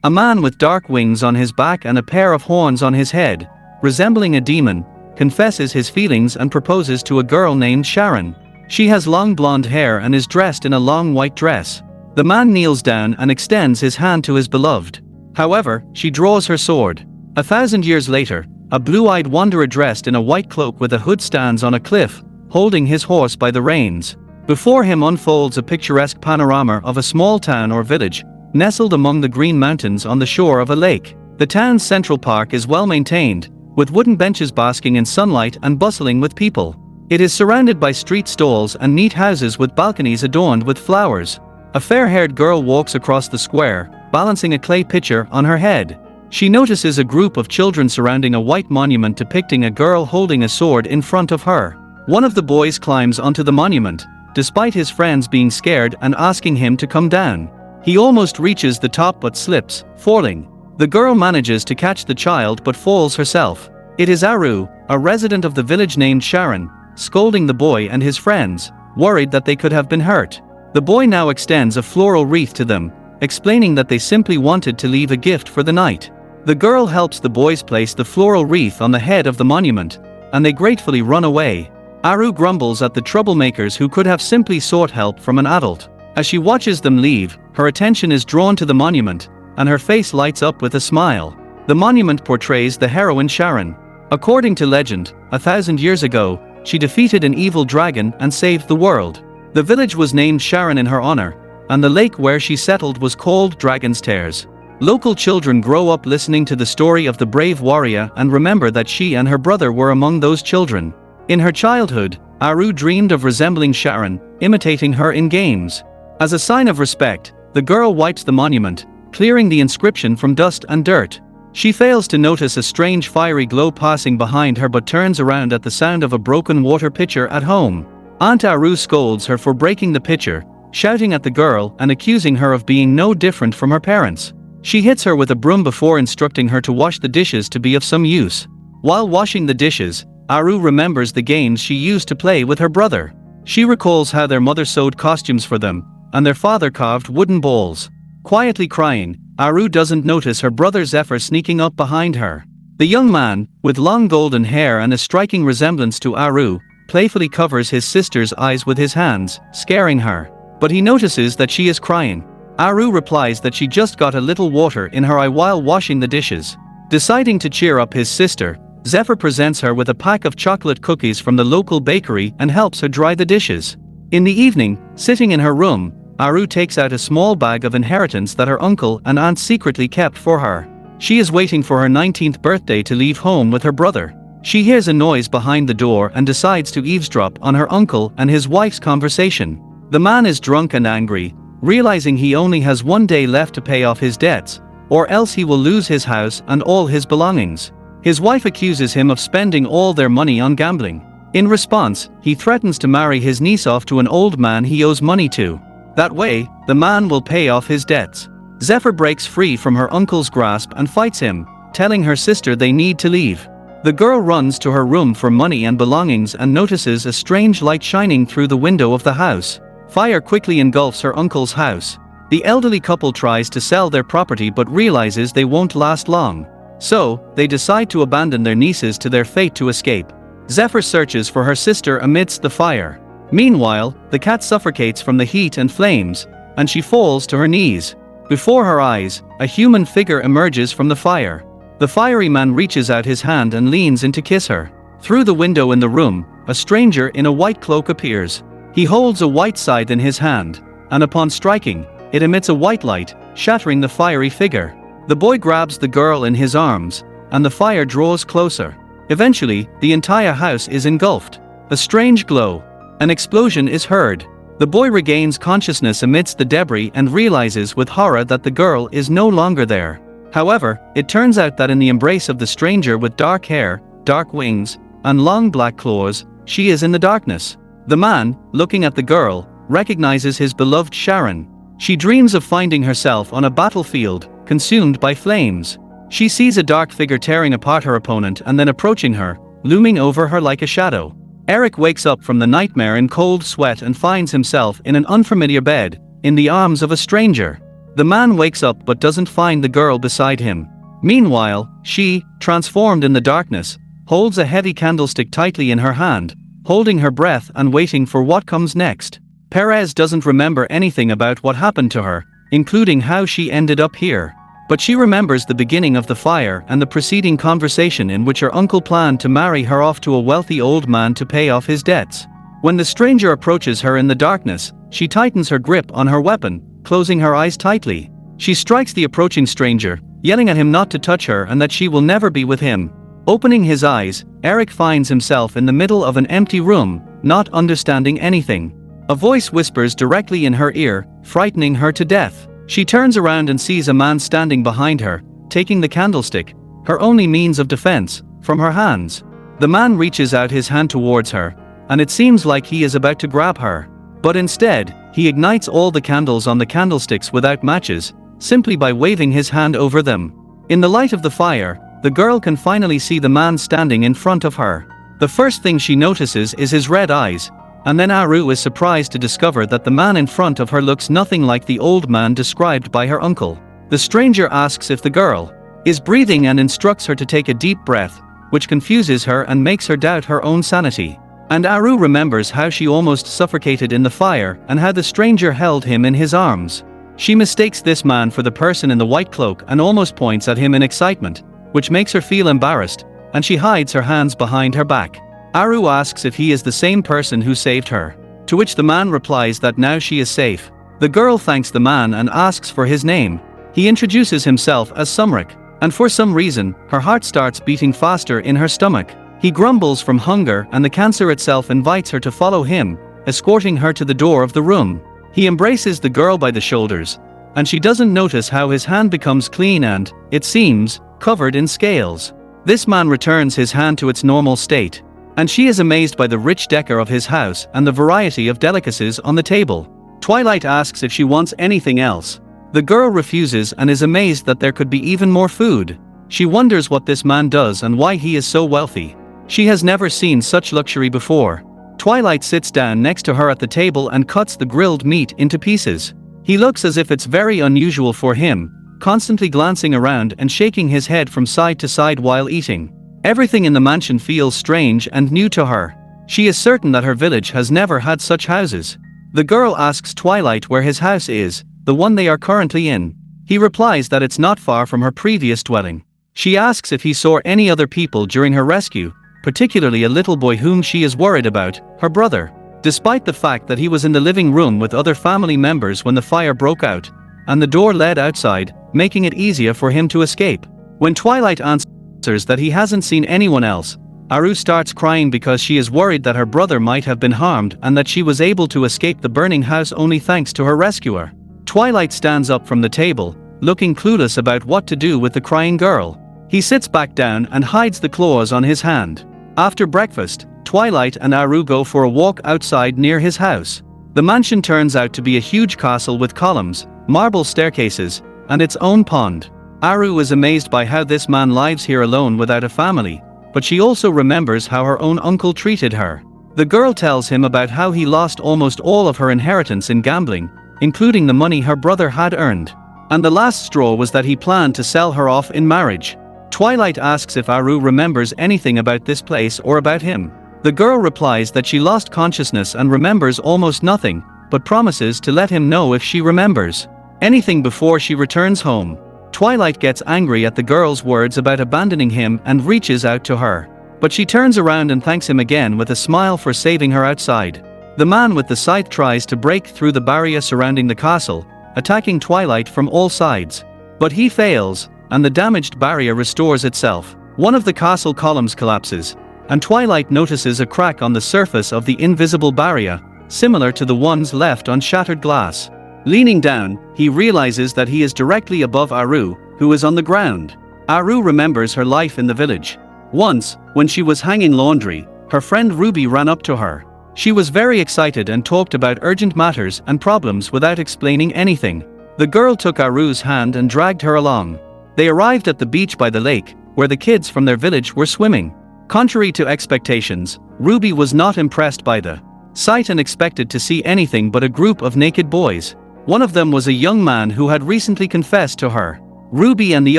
A man with dark wings on his back and a pair of horns on his head, resembling a demon, confesses his feelings and proposes to a girl named Sharon. She has long blonde hair and is dressed in a long white dress. The man kneels down and extends his hand to his beloved. However, she draws her sword. 1,000 years later, a blue-eyed wanderer dressed in a white cloak with a hood stands on a cliff, holding his horse by the reins. Before him unfolds a picturesque panorama of a small town or village, nestled among the green mountains on the shore of a lake. The town's central park is well maintained, with wooden benches basking in sunlight and bustling with people. It is surrounded by street stalls and neat houses with balconies adorned with flowers. A fair-haired girl walks across the square, balancing a clay pitcher on her head. She notices a group of children surrounding a white monument depicting a girl holding a sword in front of her. One of the boys climbs onto the monument, despite his friends being scared and asking him to come down. He almost reaches the top but slips, falling. The girl manages to catch the child but falls herself. It is Aru, a resident of the village named Sharon, scolding the boy and his friends, worried that they could have been hurt. The boy now extends a floral wreath to them, explaining that they simply wanted to leave a gift for the night. The girl helps the boys place the floral wreath on the head of the monument, and they gratefully run away. Aru grumbles at the troublemakers who could have simply sought help from an adult. As she watches them leave, her attention is drawn to the monument, and her face lights up with a smile. The monument portrays the heroine Sharon. According to legend, 1,000 years ago, she defeated an evil dragon and saved the world. The village was named Sharon in her honor, and the lake where she settled was called Dragon's Tears. Local children grow up listening to the story of the brave warrior and remember that she and her brother were among those children. In her childhood, Aru dreamed of resembling Sharon, imitating her in games. As a sign of respect, the girl wipes the monument, clearing the inscription from dust and dirt. She fails to notice a strange fiery glow passing behind her but turns around at the sound of a broken water pitcher at home. Aunt Aru scolds her for breaking the pitcher, shouting at the girl and accusing her of being no different from her parents. She hits her with a broom before instructing her to wash the dishes to be of some use. While washing the dishes, Aru remembers the games she used to play with her brother. She recalls how their mother sewed costumes for them, and their father carved wooden balls. Quietly crying, Aru doesn't notice her brother Zephyr sneaking up behind her. The young man, with long golden hair and a striking resemblance to Aru, playfully covers his sister's eyes with his hands, scaring her. But he notices that she is crying. Aru replies that she just got a little water in her eye while washing the dishes. Deciding to cheer up his sister, Zephyr presents her with a pack of chocolate cookies from the local bakery and helps her dry the dishes. In the evening, sitting in her room, Aru takes out a small bag of inheritance that her uncle and aunt secretly kept for her. She is waiting for her 19th birthday to leave home with her brother. She hears a noise behind the door and decides to eavesdrop on her uncle and his wife's conversation. The man is drunk and angry, realizing he only has 1 day left to pay off his debts, or else he will lose his house and all his belongings. His wife accuses him of spending all their money on gambling. In response, he threatens to marry his niece off to an old man he owes money to. That way, the man will pay off his debts. Zephyr breaks free from her uncle's grasp and fights him, telling her sister they need to leave. The girl runs to her room for money and belongings and notices a strange light shining through the window of the house. Fire quickly engulfs her uncle's house. The elderly couple tries to sell their property but realizes they won't last long. So, they decide to abandon their nieces to their fate to escape. Zephyr searches for her sister amidst the fire. Meanwhile, the cat suffocates from the heat and flames, and she falls to her knees. Before her eyes, a human figure emerges from the fire. The fiery man reaches out his hand and leans in to kiss her. Through the window in the room, a stranger in a white cloak appears. He holds a white scythe in his hand, and upon striking, it emits a white light, shattering the fiery figure. The boy grabs the girl in his arms, and the fire draws closer. Eventually, the entire house is engulfed. A strange glow. An explosion is heard. The boy regains consciousness amidst the debris and realizes with horror that the girl is no longer there. However, it turns out that in the embrace of the stranger with dark hair, dark wings, and long black claws, she is in the darkness. The man, looking at the girl, recognizes his beloved Sharon. She dreams of finding herself on a battlefield, consumed by flames. She sees a dark figure tearing apart her opponent and then approaching her, looming over her like a shadow. Eric wakes up from the nightmare in cold sweat and finds himself in an unfamiliar bed, in the arms of a stranger. The man wakes up but doesn't find the girl beside him. Meanwhile, she, transformed in the darkness, holds a heavy candlestick tightly in her hand, holding her breath and waiting for what comes next. Perez doesn't remember anything about what happened to her, including how she ended up here. But she remembers the beginning of the fire and the preceding conversation in which her uncle planned to marry her off to a wealthy old man to pay off his debts. When the stranger approaches her in the darkness, she tightens her grip on her weapon, closing her eyes tightly. She strikes the approaching stranger, yelling at him not to touch her and that she will never be with him. Opening his eyes, Eric finds himself in the middle of an empty room, not understanding anything. A voice whispers directly in her ear, frightening her to death. She turns around and sees a man standing behind her, taking the candlestick, her only means of defense, from her hands. The man reaches out his hand towards her, and it seems like he is about to grab her. But instead, he ignites all the candles on the candlesticks without matches, simply by waving his hand over them. In the light of the fire, the girl can finally see the man standing in front of her. The first thing she notices is his red eyes, and then Aru is surprised to discover that the man in front of her looks nothing like the old man described by her uncle. The stranger asks if the girl is breathing and instructs her to take a deep breath, which confuses her and makes her doubt her own sanity. And Aru remembers how she almost suffocated in the fire and how the stranger held him in his arms. She mistakes this man for the person in the white cloak and almost points at him in excitement, which makes her feel embarrassed, and she hides her hands behind her back. Aru asks if he is the same person who saved her, to which the man replies that now she is safe. The girl thanks the man and asks for his name. He introduces himself as Sumrik, and for some reason, her heart starts beating faster in her stomach. He grumbles from hunger and the cancer itself invites her to follow him, escorting her to the door of the room. He embraces the girl by the shoulders, and she doesn't notice how his hand becomes clean and, it seems, covered in scales. This man returns his hand to its normal state, and she is amazed by the rich decor of his house and the variety of delicacies on the table. Twilight asks if she wants anything else. The girl refuses and is amazed that there could be even more food. She wonders what this man does and why he is so wealthy. She has never seen such luxury before. Twilight sits down next to her at the table and cuts the grilled meat into pieces. He looks as if it's very unusual for him, constantly glancing around and shaking his head from side to side while eating. Everything in the mansion feels strange and new to her. She is certain that her village has never had such houses. The girl asks Twilight where his house is, the one they are currently in. He replies that it's not far from her previous dwelling. She asks if he saw any other people during her rescue, particularly a little boy whom she is worried about, her brother. Despite the fact that he was in the living room with other family members when the fire broke out, and the door led outside, making it easier for him to escape. When Twilight answers that he hasn't seen anyone else, Aru starts crying because she is worried that her brother might have been harmed and that she was able to escape the burning house only thanks to her rescuer. Twilight stands up from the table, looking clueless about what to do with the crying girl. He sits back down and hides the claws on his hand. After breakfast, Twilight and Aru go for a walk outside near his house. The mansion turns out to be a huge castle with columns, marble staircases, and its own pond. Aru is amazed by how this man lives here alone without a family, but she also remembers how her own uncle treated her. The girl tells him about how he lost almost all of her inheritance in gambling, including the money her brother had earned. And the last straw was that he planned to sell her off in marriage. Twilight asks if Aru remembers anything about this place or about him. The girl replies that she lost consciousness and remembers almost nothing, but promises to let him know if she remembers anything before she returns home. Twilight gets angry at the girl's words about abandoning him and reaches out to her. But she turns around and thanks him again with a smile for saving her outside. The man with the scythe tries to break through the barrier surrounding the castle, attacking Twilight from all sides. But he fails, and the damaged barrier restores itself. One of the castle columns collapses, and Twilight notices a crack on the surface of the invisible barrier, similar to the ones left on shattered glass. Leaning down, he realizes that he is directly above Aru, who is on the ground. Aru remembers her life in the village. Once, when she was hanging laundry, her friend Ruby ran up to her. She was very excited and talked about urgent matters and problems without explaining anything. The girl took Aru's hand and dragged her along. They arrived at the beach by the lake, where the kids from their village were swimming. Contrary to expectations, Ruby was not impressed by the sight and expected to see anything but a group of naked boys. One of them was a young man who had recently confessed to her. Ruby and the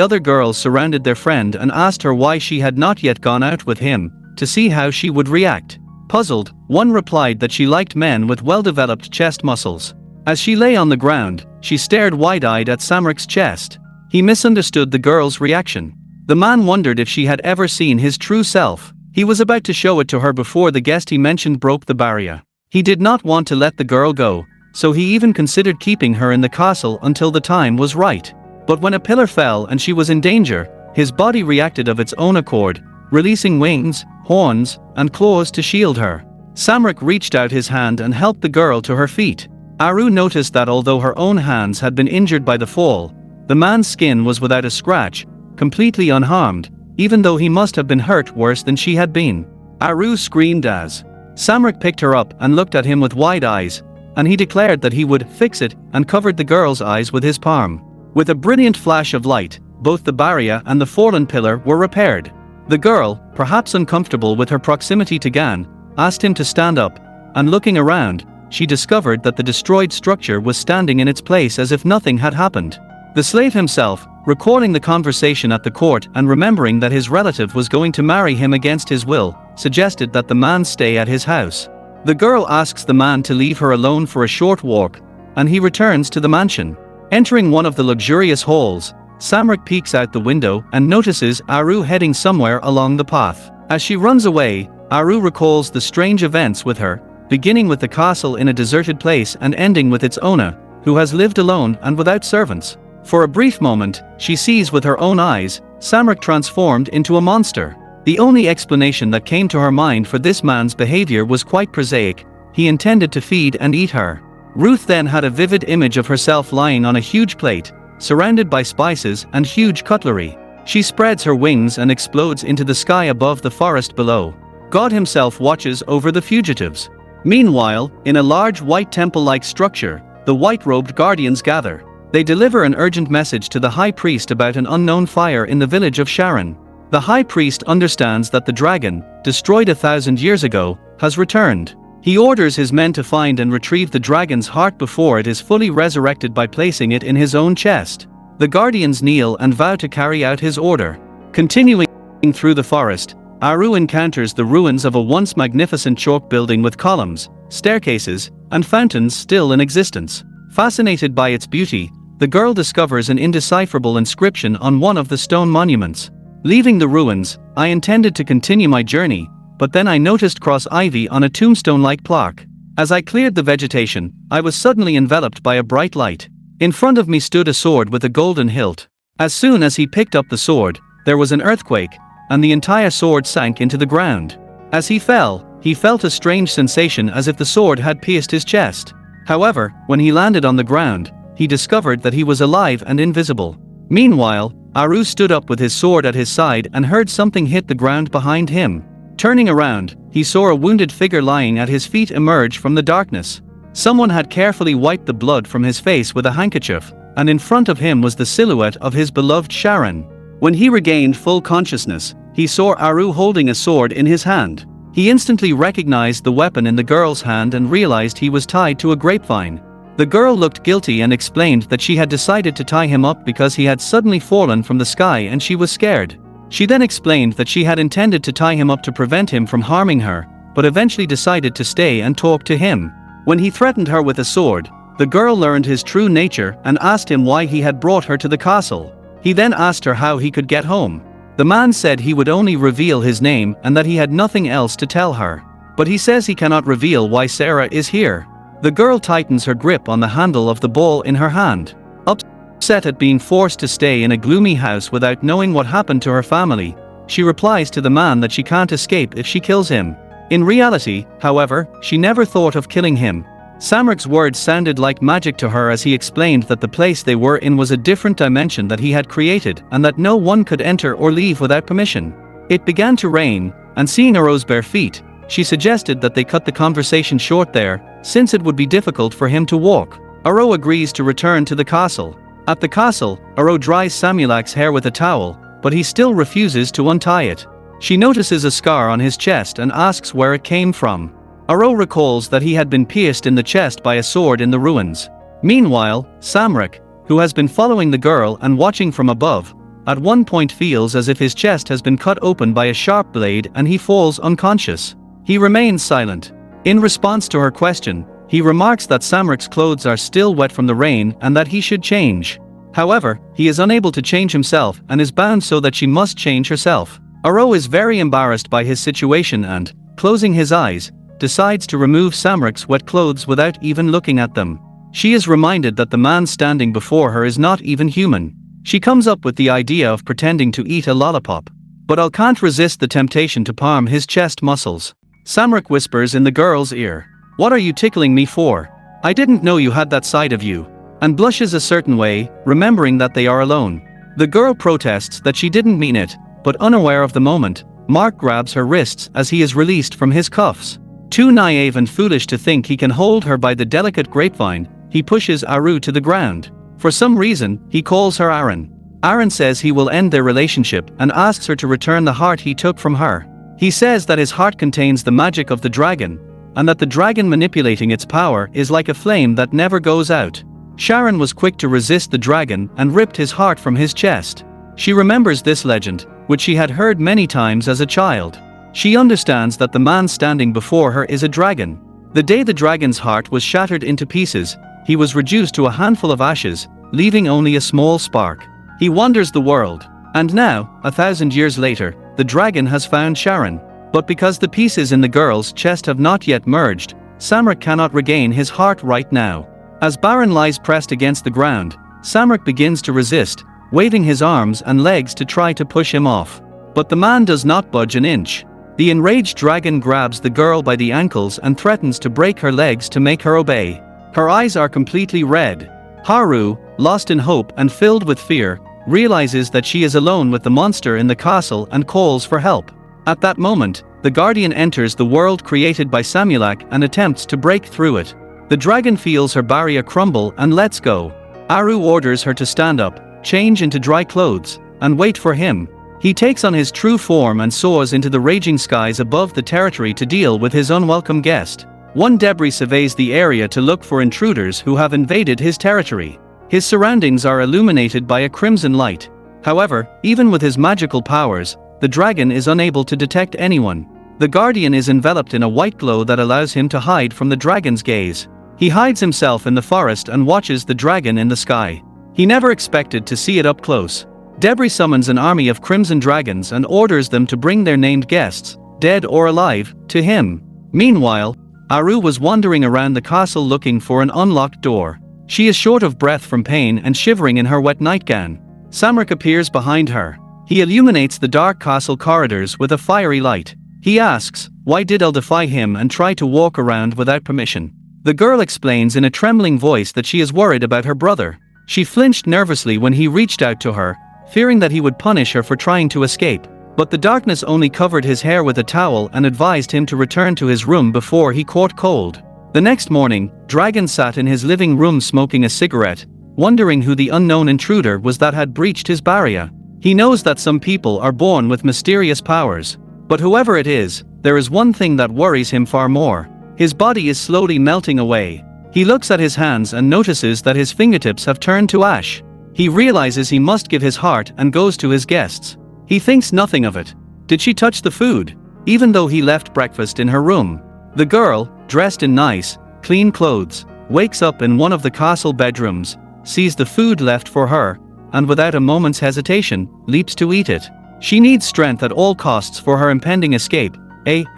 other girls surrounded their friend and asked her why she had not yet gone out with him, to see how she would react. Puzzled, one replied that she liked men with well-developed chest muscles. As she lay on the ground, she stared wide-eyed at Samrek's chest. He misunderstood the girl's reaction. The man wondered if she had ever seen his true self. He was about to show it to her before the guest he mentioned broke the barrier. He did not want to let the girl go, so he even considered keeping her in the castle until the time was right. But when a pillar fell and she was in danger, his body reacted of its own accord, releasing wings, horns, and claws to shield her. Samrek reached out his hand and helped the girl to her feet. Aru noticed that although her own hands had been injured by the fall, the man's skin was without a scratch, completely unharmed, even though he must have been hurt worse than she had been. Aru screamed as Samrek picked her up and looked at him with wide eyes, and he declared that he would fix it and covered the girl's eyes with his palm. With a brilliant flash of light, both the barrier and the fallen pillar were repaired. The girl, perhaps uncomfortable with her proximity to Gan, asked him to stand up, and looking around, she discovered that the destroyed structure was standing in its place as if nothing had happened. The slave himself, recalling the conversation at the court and remembering that his relative was going to marry him against his will, suggested that the man stay at his house. The girl asks the man to leave her alone for a short walk, and he returns to the mansion. Entering one of the luxurious halls, Samrek peeks out the window and notices Aru heading somewhere along the path. As she runs away, Aru recalls the strange events with her, beginning with the castle in a deserted place and ending with its owner, who has lived alone and without servants. For a brief moment, she sees with her own eyes, Samrek transformed into a monster. The only explanation that came to her mind for this man's behavior was quite prosaic: he intended to feed and eat her. Ruth then had a vivid image of herself lying on a huge plate, surrounded by spices and huge cutlery. She spreads her wings and explodes into the sky above the forest below. God himself watches over the fugitives. Meanwhile, in a large white temple-like structure, the white-robed guardians gather. They deliver an urgent message to the high priest about an unknown fire in the village of Sharon. The high priest understands that the dragon, destroyed 1,000 years ago, has returned. He orders his men to find and retrieve the dragon's heart before it is fully resurrected by placing it in his own chest. The guardians kneel and vow to carry out his order. Continuing through the forest, Aru encounters the ruins of a once magnificent chalk building with columns, staircases, and fountains still in existence. Fascinated by its beauty, the girl discovers an indecipherable inscription on one of the stone monuments. Leaving the ruins, I intended to continue my journey, but then I noticed cross ivy on a tombstone-like plaque. As I cleared the vegetation, I was suddenly enveloped by a bright light. In front of me stood a sword with a golden hilt. As soon as he picked up the sword, there was an earthquake, and the entire sword sank into the ground. As he fell, he felt a strange sensation as if the sword had pierced his chest. However, when he landed on the ground, he discovered that he was alive and invisible. Meanwhile, Aru stood up with his sword at his side and heard something hit the ground behind him. Turning around, he saw a wounded figure lying at his feet emerge from the darkness. Someone had carefully wiped the blood from his face with a handkerchief, and in front of him was the silhouette of his beloved Sharon. When he regained full consciousness, he saw Aru holding a sword in his hand. He instantly recognized the weapon in the girl's hand and realized he was tied to a grapevine. The girl looked guilty and explained that she had decided to tie him up because he had suddenly fallen from the sky and she was scared. She then explained that she had intended to tie him up to prevent him from harming her, but eventually decided to stay and talk to him. When he threatened her with a sword, the girl learned his true nature and asked him why he had brought her to the castle. He then asked her how he could get home. The man said he would only reveal his name and that he had nothing else to tell her. But he says he cannot reveal why Sarah is here. The girl tightens her grip on the handle of the ball in her hand. Upset at being forced to stay in a gloomy house without knowing what happened to her family, she replies to the man that she can't escape if she kills him. In reality, however, she never thought of killing him. Samrek's words sounded like magic to her as he explained that the place they were in was a different dimension that he had created and that no one could enter or leave without permission. It began to rain, and seeing Aro's bare feet, she suggested that they cut the conversation short there, since it would be difficult for him to walk. Aro agrees to return to the castle. At the castle, Aro dries Samulak's hair with a towel, but he still refuses to untie it. She notices a scar on his chest and asks where it came from. Aro recalls that he had been pierced in the chest by a sword in the ruins. Meanwhile, Samrak, who has been following the girl and watching from above, at one point feels as if his chest has been cut open by a sharp blade and he falls unconscious. He remains silent. In response to her question, he remarks that Samrak's clothes are still wet from the rain and that he should change. However, he is unable to change himself and is bound so that she must change herself. Aro is very embarrassed by his situation and, closing his eyes, decides to remove Samrak's wet clothes without even looking at them. She is reminded that the man standing before her is not even human. She comes up with the idea of pretending to eat a lollipop. But Al can't resist the temptation to palm his chest muscles. Samrak whispers in the girl's ear, "What are you tickling me for? I didn't know you had that side of you," and blushes a certain way, remembering that they are alone. The girl protests that she didn't mean it, but unaware of the moment, Mark grabs her wrists as he is released from his cuffs. Too naive and foolish to think he can hold her by the delicate grapevine, he pushes Aru to the ground. For some reason, he calls her Aaron. Aaron says he will end their relationship and asks her to return the heart he took from her. He says that his heart contains the magic of the dragon, and that the dragon manipulating its power is like a flame that never goes out. Sharon was quick to resist the dragon and ripped his heart from his chest. She remembers this legend, which she had heard many times as a child. She understands that the man standing before her is a dragon. The day the dragon's heart was shattered into pieces, he was reduced to a handful of ashes, leaving only a small spark. He wanders the world, and now, 1,000 years later, the dragon has found Sharon. But because the pieces in the girl's chest have not yet merged, Samrak cannot regain his heart right now. As Baron lies pressed against the ground, Samrak begins to resist, waving his arms and legs to try to push him off. But the man does not budge an inch. The enraged dragon grabs the girl by the ankles and threatens to break her legs to make her obey. Her eyes are completely red. Haru, lost in hope and filled with fear, realizes that she is alone with the monster in the castle and calls for help. At that moment, the Guardian enters the world created by Samulak and attempts to break through it. The dragon feels her barrier crumble and lets go. Aru orders her to stand up, change into dry clothes, and wait for him. He takes on his true form and soars into the raging skies above the territory to deal with his unwelcome guest. One debris surveys the area to look for intruders who have invaded his territory. His surroundings are illuminated by a crimson light. However, even with his magical powers, the dragon is unable to detect anyone. The Guardian is enveloped in a white glow that allows him to hide from the dragon's gaze. He hides himself in the forest and watches the dragon in the sky. He never expected to see it up close. Debris summons an army of crimson dragons and orders them to bring their named guests, dead or alive, to him. Meanwhile, Aru was wandering around the castle looking for an unlocked door. She is short of breath from pain and shivering in her wet nightgown. Samrak appears behind her. He illuminates the dark castle corridors with a fiery light. He asks, why did Elle defy him and try to walk around without permission? The girl explains in a trembling voice that she is worried about her brother. She flinched nervously when he reached out to her, fearing that he would punish her for trying to escape. But the darkness only covered his hair with a towel and advised him to return to his room before he caught cold. The next morning, Dragon sat in his living room smoking a cigarette, wondering who the unknown intruder was that had breached his barrier. He knows that some people are born with mysterious powers. But whoever it is, there is one thing that worries him far more. His body is slowly melting away. He looks at his hands and notices that his fingertips have turned to ash. He realizes he must give his heart and goes to his guests. He thinks nothing of it. Did she touch the food? Even though he left breakfast in her room. The girl, dressed in nice, clean clothes, wakes up in one of the castle bedrooms, sees the food left for her, and without a moment's hesitation, leaps to eat it. She needs strength at all costs for her impending escape,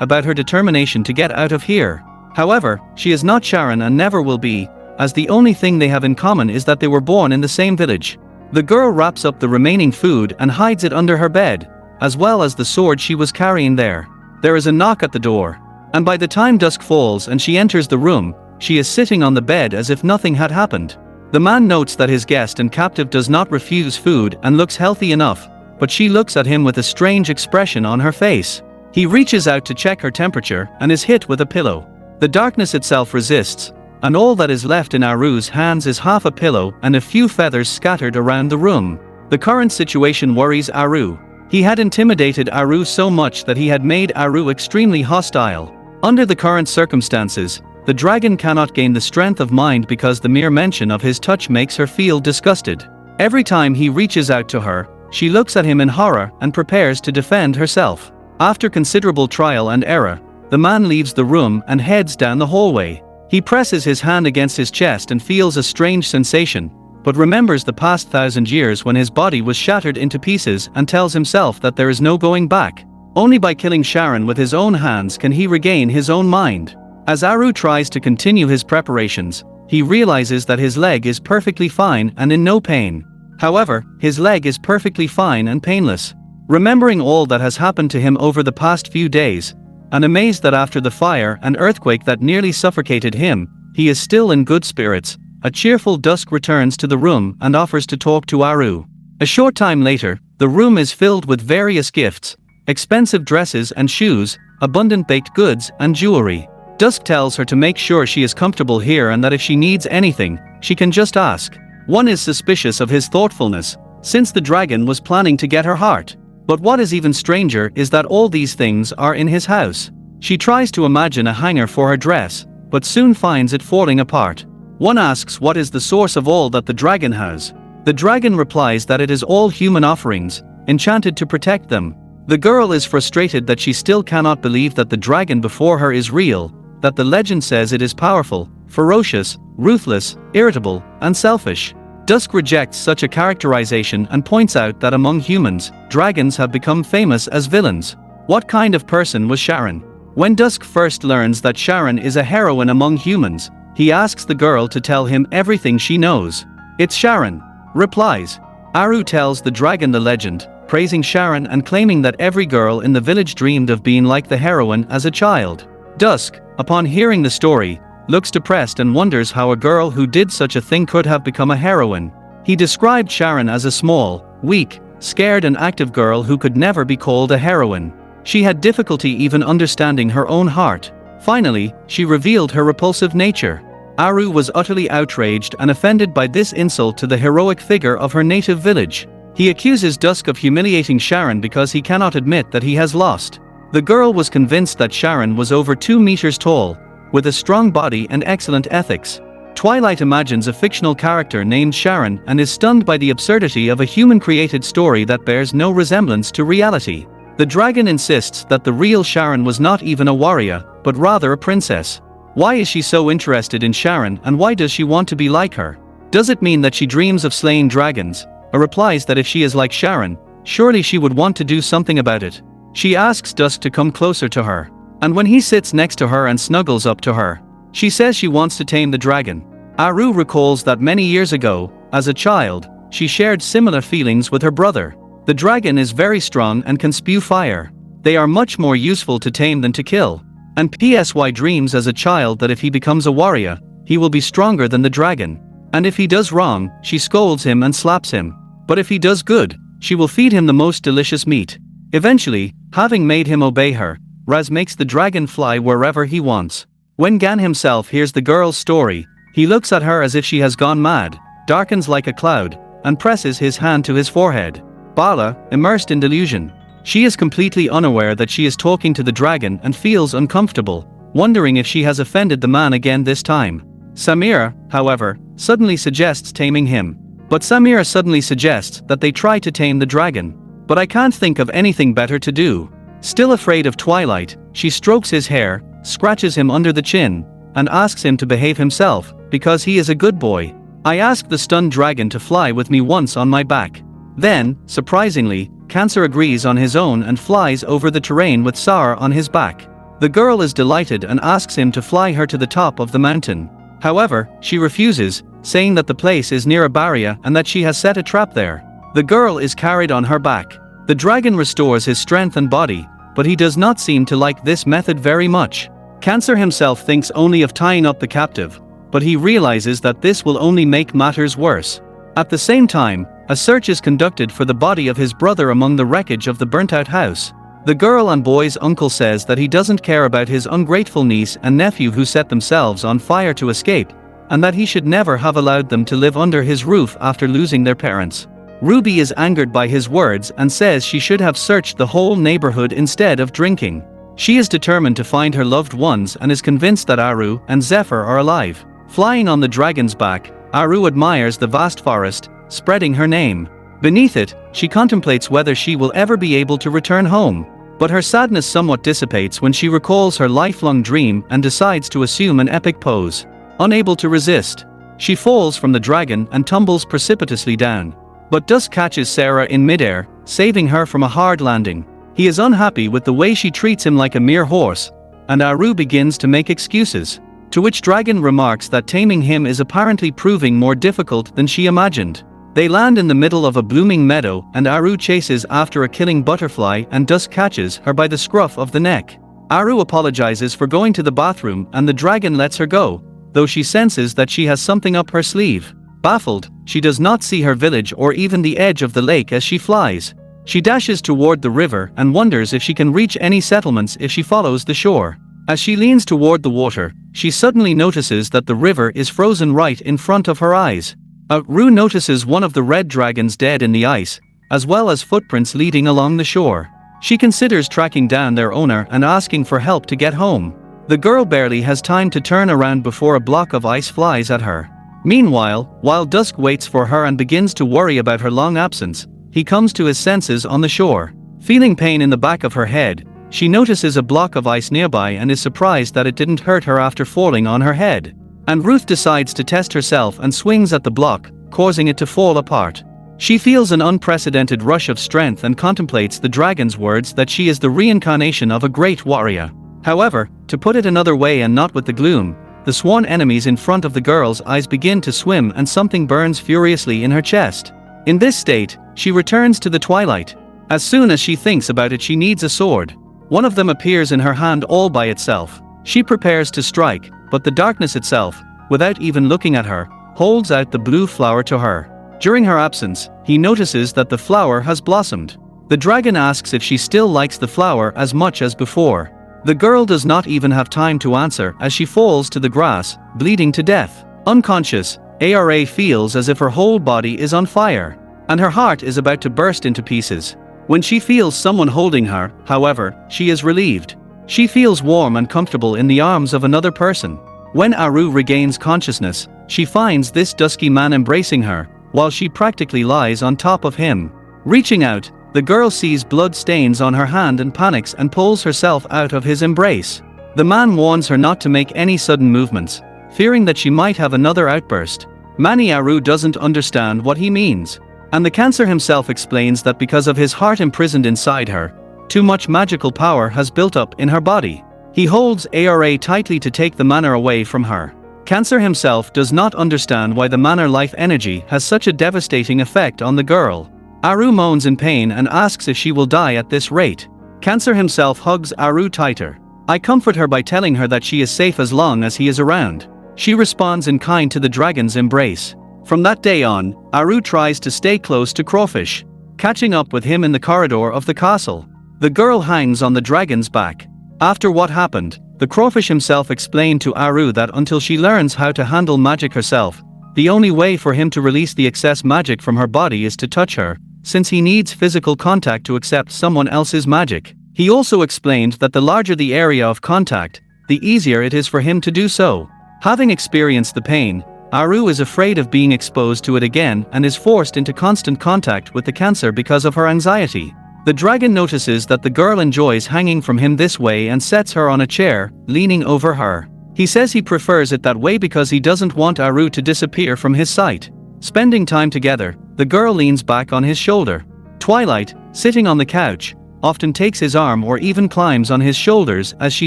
about her determination to get out of here. However, she is not Sharon and never will be, as the only thing they have in common is that they were born in the same village. The girl wraps up the remaining food and hides it under her bed, as well as the sword she was carrying there. There is a knock at the door. And by the time dusk falls and she enters the room, she is sitting on the bed as if nothing had happened. The man notes that his guest and captive does not refuse food and looks healthy enough, but she looks at him with a strange expression on her face. He reaches out to check her temperature and is hit with a pillow. The darkness itself resists, and all that is left in Aru's hands is half a pillow and a few feathers scattered around the room. The current situation worries Aru. He had intimidated Aru so much that he had made Aru extremely hostile. Under the current circumstances, The dragon cannot gain the strength of mind because the mere mention of his touch makes her feel disgusted. Every time he reaches out to her, she looks at him in horror and prepares to defend herself. After considerable trial and error, the man leaves the room and heads down the hallway. He presses his hand against his chest and feels a strange sensation, but remembers the past 1,000 years when his body was shattered into pieces and tells himself that there is no going back. Only by killing Sharon with his own hands can he regain his own mind. As Aru tries to continue his preparations, he realizes that his leg is perfectly fine and in no pain. However, his leg is perfectly fine and painless. Remembering all that has happened to him over the past few days, and amazed that after the fire and earthquake that nearly suffocated him, he is still in good spirits, a cheerful Dusk returns to the room and offers to talk to Aru. A short time later, the room is filled with various gifts, expensive dresses and shoes, abundant baked goods and jewelry. Dusk tells her to make sure she is comfortable here and that if she needs anything, she can just ask. One is suspicious of his thoughtfulness, since the dragon was planning to get her heart. But what is even stranger is that all these things are in his house. She tries to imagine a hanger for her dress, but soon finds it falling apart. One asks what is the source of all that the dragon has. The dragon replies that it is all human offerings, enchanted to protect them. The girl is frustrated that she still cannot believe that the dragon before her is real, that the legend says it is powerful, ferocious, ruthless, irritable, and selfish. Dusk rejects such a characterization and points out that among humans, dragons have become famous as villains. What kind of person was Sharon? When Dusk first learns that Sharon is a heroine among humans, he asks the girl to tell him everything she knows. It's Sharon, replies. Aru tells the dragon the legend, praising Sharon and claiming that every girl in the village dreamed of being like the heroine as a child. Dusk, upon hearing the story, looks depressed and wonders how a girl who did such a thing could have become a heroine. He described Sharon as a small, weak, scared and active girl who could never be called a heroine. She had difficulty even understanding her own heart. Finally, she revealed her repulsive nature. Aru was utterly outraged and offended by this insult to the heroic figure of her native village. He accuses Dusk of humiliating Sharon because he cannot admit that he has lost. The girl was convinced that Sharon was over 2 meters tall, with a strong body and excellent ethics. Twilight imagines a fictional character named Sharon and is stunned by the absurdity of a human-created story that bears no resemblance to reality. The dragon insists that the real Sharon was not even a warrior, but rather a princess. Why is she so interested in Sharon and why does she want to be like her? Does it mean that she dreams of slaying dragons? Or replies that if she is like Sharon, surely she would want to do something about it. She asks Dusk to come closer to her. And when he sits next to her and snuggles up to her, she says she wants to tame the dragon. Aru recalls that many years ago, as a child, she shared similar feelings with her brother. The dragon is very strong and can spew fire. They are much more useful to tame than to kill. And Psy dreams as a child that if he becomes a warrior, he will be stronger than the dragon. And if he does wrong, she scolds him and slaps him. But if he does good, she will feed him the most delicious meat. Eventually, having made him obey her, Raz makes the dragon fly wherever he wants. When Gan himself hears the girl's story, he looks at her as if she has gone mad, darkens like a cloud, and presses his hand to his forehead. Bala, immersed in delusion. She is completely unaware that she is talking to the dragon and feels uncomfortable, wondering if she has offended the man again this time. Samira, however, suddenly suggests taming him. But Samira suddenly suggests that they try to tame the dragon. But I can't think of anything better to do. Still afraid of Twilight, she strokes his hair, scratches him under the chin, and asks him to behave himself, because he is a good boy. I asked the stunned dragon to fly with me once on my back. Then, surprisingly, Cancer agrees on his own and flies over the terrain with Sar on his back. The girl is delighted and asks him to fly her to the top of the mountain. However, she refuses, saying that the place is near a barrier and that she has set a trap there. The girl is carried on her back. The dragon restores his strength and body, but he does not seem to like this method very much. Cancer himself thinks only of tying up the captive, but he realizes that this will only make matters worse. At the same time, a search is conducted for the body of his brother among the wreckage of the burnt-out house. The girl and boy's uncle says that he doesn't care about his ungrateful niece and nephew who set themselves on fire to escape, and that he should never have allowed them to live under his roof after losing their parents. Ruby is angered by his words and says she should have searched the whole neighborhood instead of drinking. She is determined to find her loved ones and is convinced that Aru and Zephyr are alive. Flying on the dragon's back, Aru admires the vast forest, spreading her name. Beneath it, she contemplates whether she will ever be able to return home. But her sadness somewhat dissipates when she recalls her lifelong dream and decides to assume an epic pose. Unable to resist, she falls from the dragon and tumbles precipitously down. But Dusk catches Sarah in midair, saving her from a hard landing. He is unhappy with the way she treats him like a mere horse, and Aru begins to make excuses. To which Dragon remarks that taming him is apparently proving more difficult than she imagined. They land in the middle of a blooming meadow and Aru chases after a killing butterfly and Dusk catches her by the scruff of the neck. Aru apologizes for going to the bathroom and the dragon lets her go, though she senses that she has something up her sleeve. Baffled, she does not see her village or even the edge of the lake as she flies. She dashes toward the river and wonders if she can reach any settlements if she follows the shore. As she leans toward the water, she suddenly notices that the river is frozen right in front of her eyes. Aru notices one of the red dragons dead in the ice, as well as footprints leading along the shore. She considers tracking down their owner and asking for help to get home. The girl barely has time to turn around before a block of ice flies at her. Meanwhile, while Dusk waits for her and begins to worry about her long absence, he comes to his senses on the shore. Feeling pain in the back of her head, she notices a block of ice nearby and is surprised that it didn't hurt her after falling on her head. And Ruth decides to test herself and swings at the block, causing it to fall apart. She feels an unprecedented rush of strength and contemplates the dragon's words that she is the reincarnation of a great warrior. However, to put it another way and not with the gloom, the sworn enemies in front of the girl's eyes begin to swim and something burns furiously in her chest. In this state, she returns to the twilight. As soon as she thinks about it, she needs a sword. One of them appears in her hand all by itself. She prepares to strike, but the darkness itself, without even looking at her, holds out the blue flower to her. During her absence, he notices that the flower has blossomed. The dragon asks if she still likes the flower as much as before. The girl does not even have time to answer as she falls to the grass, bleeding to death. Unconscious, Ara feels as if her whole body is on fire, and her heart is about to burst into pieces. When she feels someone holding her, however, she is relieved. She feels warm and comfortable in the arms of another person. When Aru regains consciousness, she finds this dusky man embracing her, while she practically lies on top of him. Reaching out, the girl sees blood stains on her hand and panics and pulls herself out of his embrace. The man warns her not to make any sudden movements, fearing that she might have another outburst. Aru doesn't understand what he means. And the cancer himself explains that because of his heart imprisoned inside her, too much magical power has built up in her body. He holds Ara tightly to take the mana away from her. Cancer himself does not understand why the mana life energy has such a devastating effect on the girl. Aru moans in pain and asks if she will die at this rate. Cancer himself hugs Aru tighter. I comfort her by telling her that she is safe as long as he is around. She responds in kind to the dragon's embrace. From that day on, Aru tries to stay close to Crawfish, catching up with him in the corridor of the castle. The girl hangs on the dragon's back. After what happened, the Crawfish himself explained to Aru that until she learns how to handle magic herself, the only way for him to release the excess magic from her body is to touch her, since he needs physical contact to accept someone else's magic. He also explained that the larger the area of contact, the easier it is for him to do so. Having experienced the pain, Aru is afraid of being exposed to it again and is forced into constant contact with the cancer because of her anxiety. The dragon notices that the girl enjoys hanging from him this way and sets her on a chair, leaning over her. He says he prefers it that way because he doesn't want Aru to disappear from his sight. Spending time together, the girl leans back on his shoulder. Twilight, sitting on the couch, often takes his arm or even climbs on his shoulders as she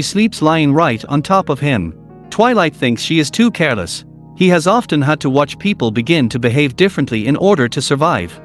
sleeps lying right on top of him. Twilight thinks she is too careless. He has often had to watch people begin to behave differently in order to survive.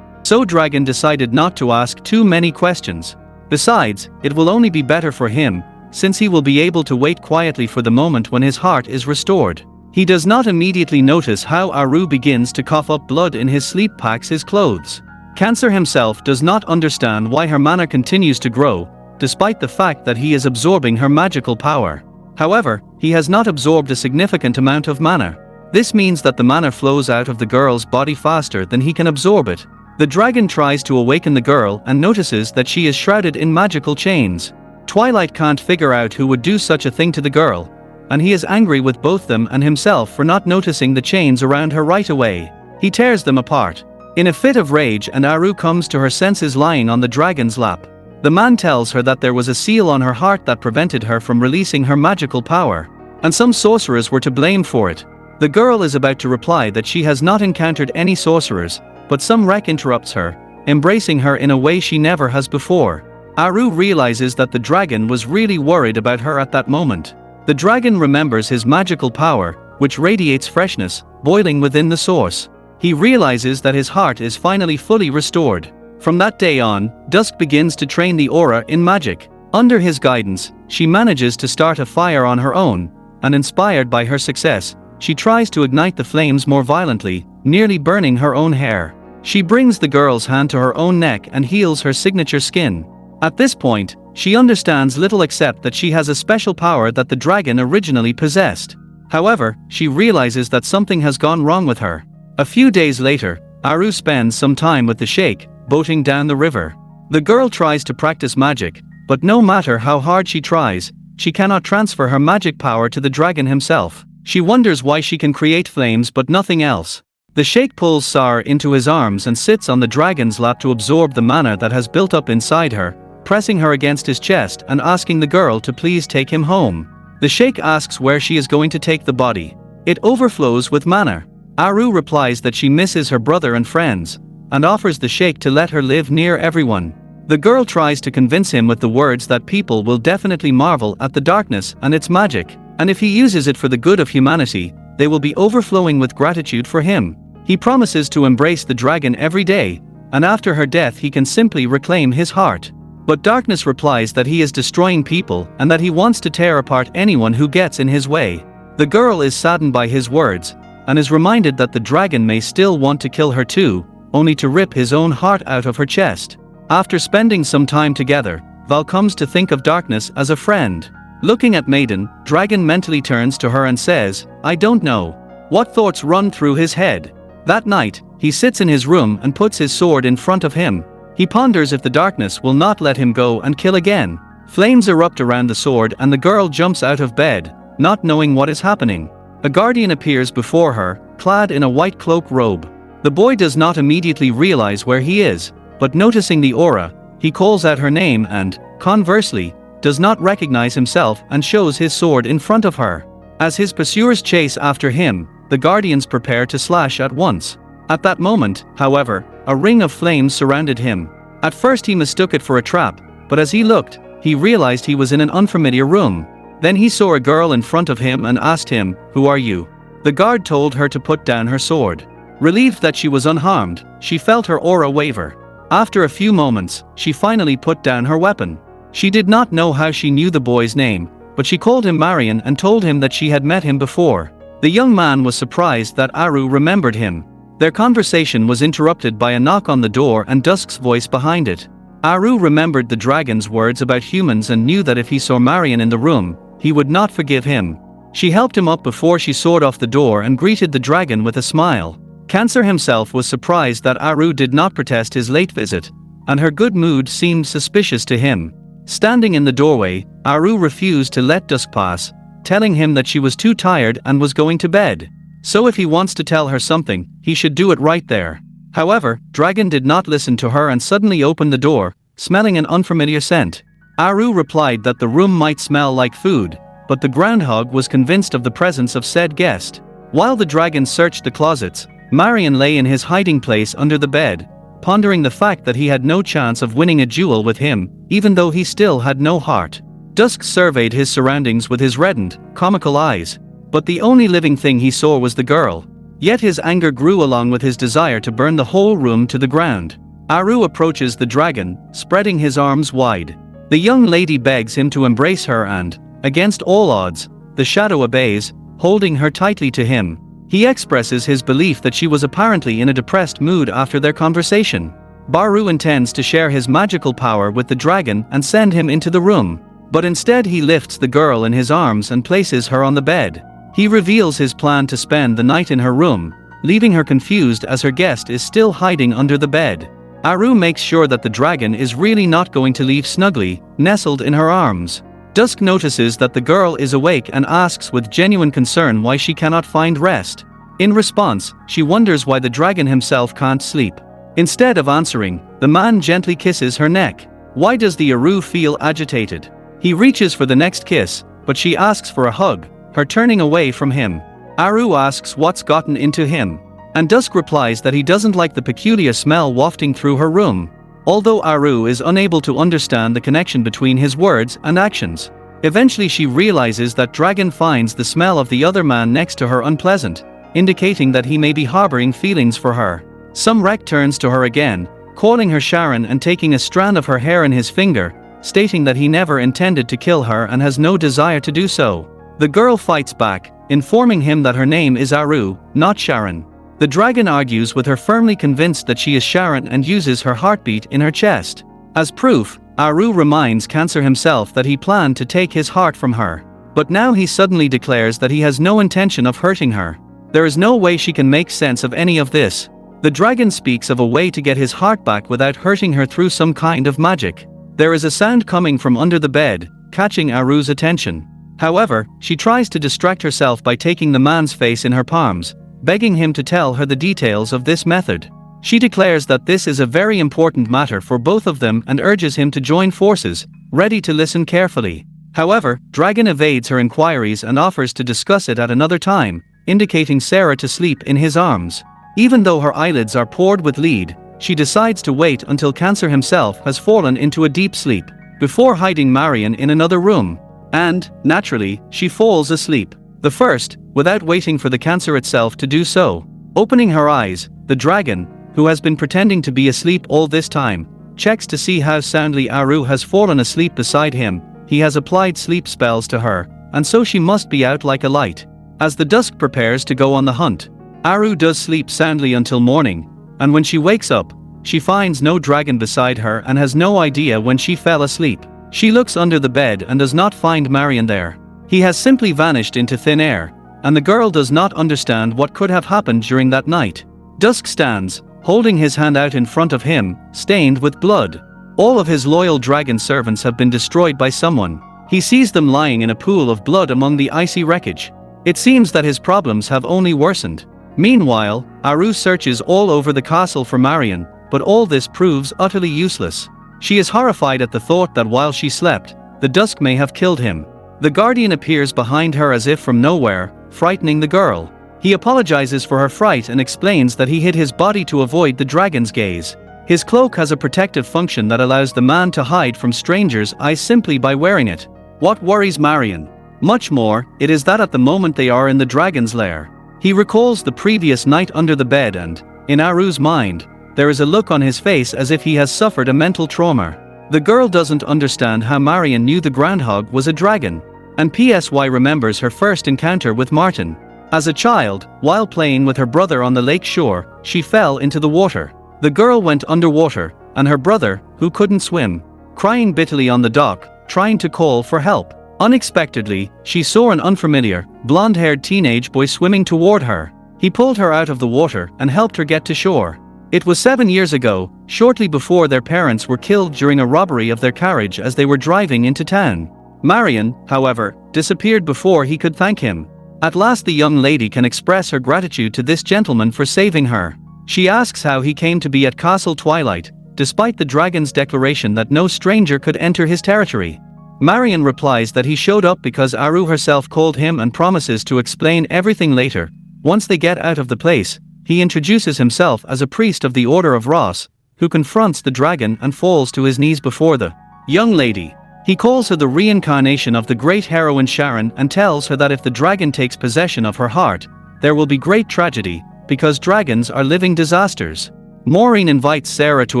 So Dragon decided not to ask too many questions. Besides, it will only be better for him, since he will be able to wait quietly for the moment when his heart is restored. He does not immediately notice how Aru begins to cough up blood in his sleep packs his clothes. Cancer himself does not understand why her mana continues to grow, despite the fact that he is absorbing her magical power. However, he has not absorbed a significant amount of mana. This means that the mana flows out of the girl's body faster than he can absorb it. The dragon tries to awaken the girl and notices that she is shrouded in magical chains. Twilight can't figure out who would do such a thing to the girl, and he is angry with both them and himself for not noticing the chains around her right away. He tears them apart. In a fit of rage, and Aru comes to her senses lying on the dragon's lap. The man tells her that there was a seal on her heart that prevented her from releasing her magical power, and some sorcerers were to blame for it. The girl is about to reply that she has not encountered any sorcerers, but some wreck interrupts her, embracing her in a way she never has before. Aru realizes that the dragon was really worried about her at that moment. The dragon remembers his magical power, which radiates freshness, boiling within the source. He realizes that his heart is finally fully restored. From that day on, Dusk begins to train the aura in magic. Under his guidance, she manages to start a fire on her own, and inspired by her success, she tries to ignite the flames more violently, nearly burning her own hair. She brings the girl's hand to her own neck and heals her signature skin. At this point, she understands little except that she has a special power that the dragon originally possessed. However, she realizes that something has gone wrong with her. A few days later, Aru spends some time with the sheikh, boating down the river. The girl tries to practice magic, but no matter how hard she tries, she cannot transfer her magic power to the dragon himself. She wonders why she can create flames but nothing else. The sheikh pulls Sar into his arms and sits on the dragon's lap to absorb the mana that has built up inside her, pressing her against his chest and asking the girl to please take him home. The sheikh asks where she is going to take the body. It overflows with mana. Aru replies that she misses her brother and friends, and offers the sheikh to let her live near everyone. The girl tries to convince him with the words that people will definitely marvel at the darkness and its magic, and if he uses it for the good of humanity, they will be overflowing with gratitude for him. He promises to embrace the dragon every day, and after her death he can simply reclaim his heart. But Darkness replies that he is destroying people and that he wants to tear apart anyone who gets in his way. The girl is saddened by his words, and is reminded that the dragon may still want to kill her too, only to rip his own heart out of her chest. After spending some time together, Val comes to think of Darkness as a friend. Looking at Maiden, Dragon mentally turns to her and says, "I don't know." What thoughts run through his head? That night, he sits in his room and puts his sword in front of him. He ponders if the darkness will not let him go and kill again. Flames erupt around the sword and the girl jumps out of bed, not knowing what is happening. A guardian appears before her, clad in a white cloak robe. The boy does not immediately realize where he is, but noticing the aura, he calls out her name and, conversely, does not recognize himself and shows his sword in front of her. As his pursuers chase after him, the guardians prepare to slash at once. At that moment, however, a ring of flames surrounded him. At first he mistook it for a trap, but as he looked, he realized he was in an unfamiliar room. Then he saw a girl in front of him and asked him, "Who are you?" The guard told her to put down her sword. Relieved that she was unharmed, she felt her aura waver. After a few moments, she finally put down her weapon. She did not know how she knew the boy's name, but she called him Marion and told him that she had met him before. The young man was surprised that Aru remembered him. Their conversation was interrupted by a knock on the door and Dusk's voice behind it. Aru remembered the dragon's words about humans and knew that if he saw Marion in the room, he would not forgive him. She helped him up before she soared off the door and greeted the dragon with a smile. Cancer himself was surprised that Aru did not protest his late visit, and her good mood seemed suspicious to him. Standing in the doorway, Aru refused to let Dusk pass, telling him that she was too tired and was going to bed. So if he wants to tell her something, he should do it right there. However, Dragon did not listen to her and suddenly opened the door, smelling an unfamiliar scent. Aru replied that the room might smell like food, but the groundhog was convinced of the presence of said guest. While the dragon searched the closets, Marion lay in his hiding place under the bed, pondering the fact that he had no chance of winning a duel with him, even though he still had no heart. Dusk surveyed his surroundings with his reddened, comical eyes, but the only living thing he saw was the girl. Yet his anger grew along with his desire to burn the whole room to the ground. Aru approaches the dragon, spreading his arms wide. The young lady begs him to embrace her and, against all odds, the shadow obeys, holding her tightly to him. He expresses his belief that she was apparently in a depressed mood after their conversation. Baru intends to share his magical power with the dragon and send him into the room, but instead he lifts the girl in his arms and places her on the bed. He reveals his plan to spend the night in her room, leaving her confused as her guest is still hiding under the bed. Aru makes sure that the dragon is really not going to leave snugly, nestled in her arms. Dusk notices that the girl is awake and asks with genuine concern why she cannot find rest. In response, she wonders why the dragon himself can't sleep. Instead of answering, the man gently kisses her neck. Why does the Aru feel agitated? He reaches for the next kiss, but she asks for a hug, her turning away from him. Aru asks what's gotten into him. And Dusk replies that he doesn't like the peculiar smell wafting through her room. Although Aru is unable to understand the connection between his words and actions. Eventually she realizes that Dragon finds the smell of the other man next to her unpleasant, indicating that he may be harboring feelings for her. Rek turns to her again, calling her Sharon and taking a strand of her hair in his finger, stating that he never intended to kill her and has no desire to do so. The girl fights back, informing him that her name is Aru, not Sharon. The dragon argues with her, firmly convinced that she is Sharon, and uses her heartbeat in her chest. As proof, Aru reminds Cancer himself that he planned to take his heart from her. But now he suddenly declares that he has no intention of hurting her. There is no way she can make sense of any of this. The dragon speaks of a way to get his heart back without hurting her through some kind of magic. There is a sound coming from under the bed, catching Aru's attention. However, she tries to distract herself by taking the man's face in her palms, begging him to tell her the details of this method. She declares that this is a very important matter for both of them and urges him to join forces, ready to listen carefully. However, Dragon evades her inquiries and offers to discuss it at another time, indicating Sarah to sleep in his arms. Even though her eyelids are poured with lead, she decides to wait until Cancer himself has fallen into a deep sleep, before hiding Marion in another room. And, naturally, she falls asleep. The first, without waiting for the Cancer itself to do so. Opening her eyes, the dragon, who has been pretending to be asleep all this time, checks to see how soundly Aru has fallen asleep beside him. He has applied sleep spells to her, and so she must be out like a light. As the Dusk prepares to go on the hunt, Aru does sleep soundly until morning, and when she wakes up, she finds no dragon beside her and has no idea when she fell asleep. She looks under the bed and does not find Marion there. He has simply vanished into thin air, and the girl does not understand what could have happened during that night. Dusk stands, holding his hand out in front of him, stained with blood. All of his loyal dragon servants have been destroyed by someone. He sees them lying in a pool of blood among the icy wreckage. It seems that his problems have only worsened. Meanwhile, Aru searches all over the castle for Marion, but all this proves utterly useless. She is horrified at the thought that while she slept, the Dusk may have killed him. The Guardian appears behind her as if from nowhere, frightening the girl. He apologizes for her fright and explains that he hid his body to avoid the dragon's gaze. His cloak has a protective function that allows the man to hide from strangers' eyes simply by wearing it. What worries Marion much more, it is that at the moment they are in the dragon's lair. He recalls the previous night under the bed and, in Aru's mind, there is a look on his face as if he has suffered a mental trauma. The girl doesn't understand how Marion knew the groundhog was a dragon. And PSY remembers her first encounter with Martin. As a child, while playing with her brother on the lake shore, she fell into the water. The girl went underwater, and her brother, who couldn't swim, crying bitterly on the dock, trying to call for help. Unexpectedly, she saw an unfamiliar, blonde-haired teenage boy swimming toward her. He pulled her out of the water and helped her get to shore. It was 7 years ago, shortly before their parents were killed during a robbery of their carriage as they were driving into town. Marion, however, disappeared before he could thank him. At last the young lady can express her gratitude to this gentleman for saving her. She asks how he came to be at Castle Twilight, despite the dragon's declaration that no stranger could enter his territory. Marion replies that he showed up because Aru herself called him and promises to explain everything later. Once they get out of the place, he introduces himself as a priest of the Order of Ross, who confronts the dragon and falls to his knees before the young lady. He calls her the reincarnation of the great heroine Sharon and tells her that if the dragon takes possession of her heart, there will be great tragedy, because dragons are living disasters. Maureen invites Sarah to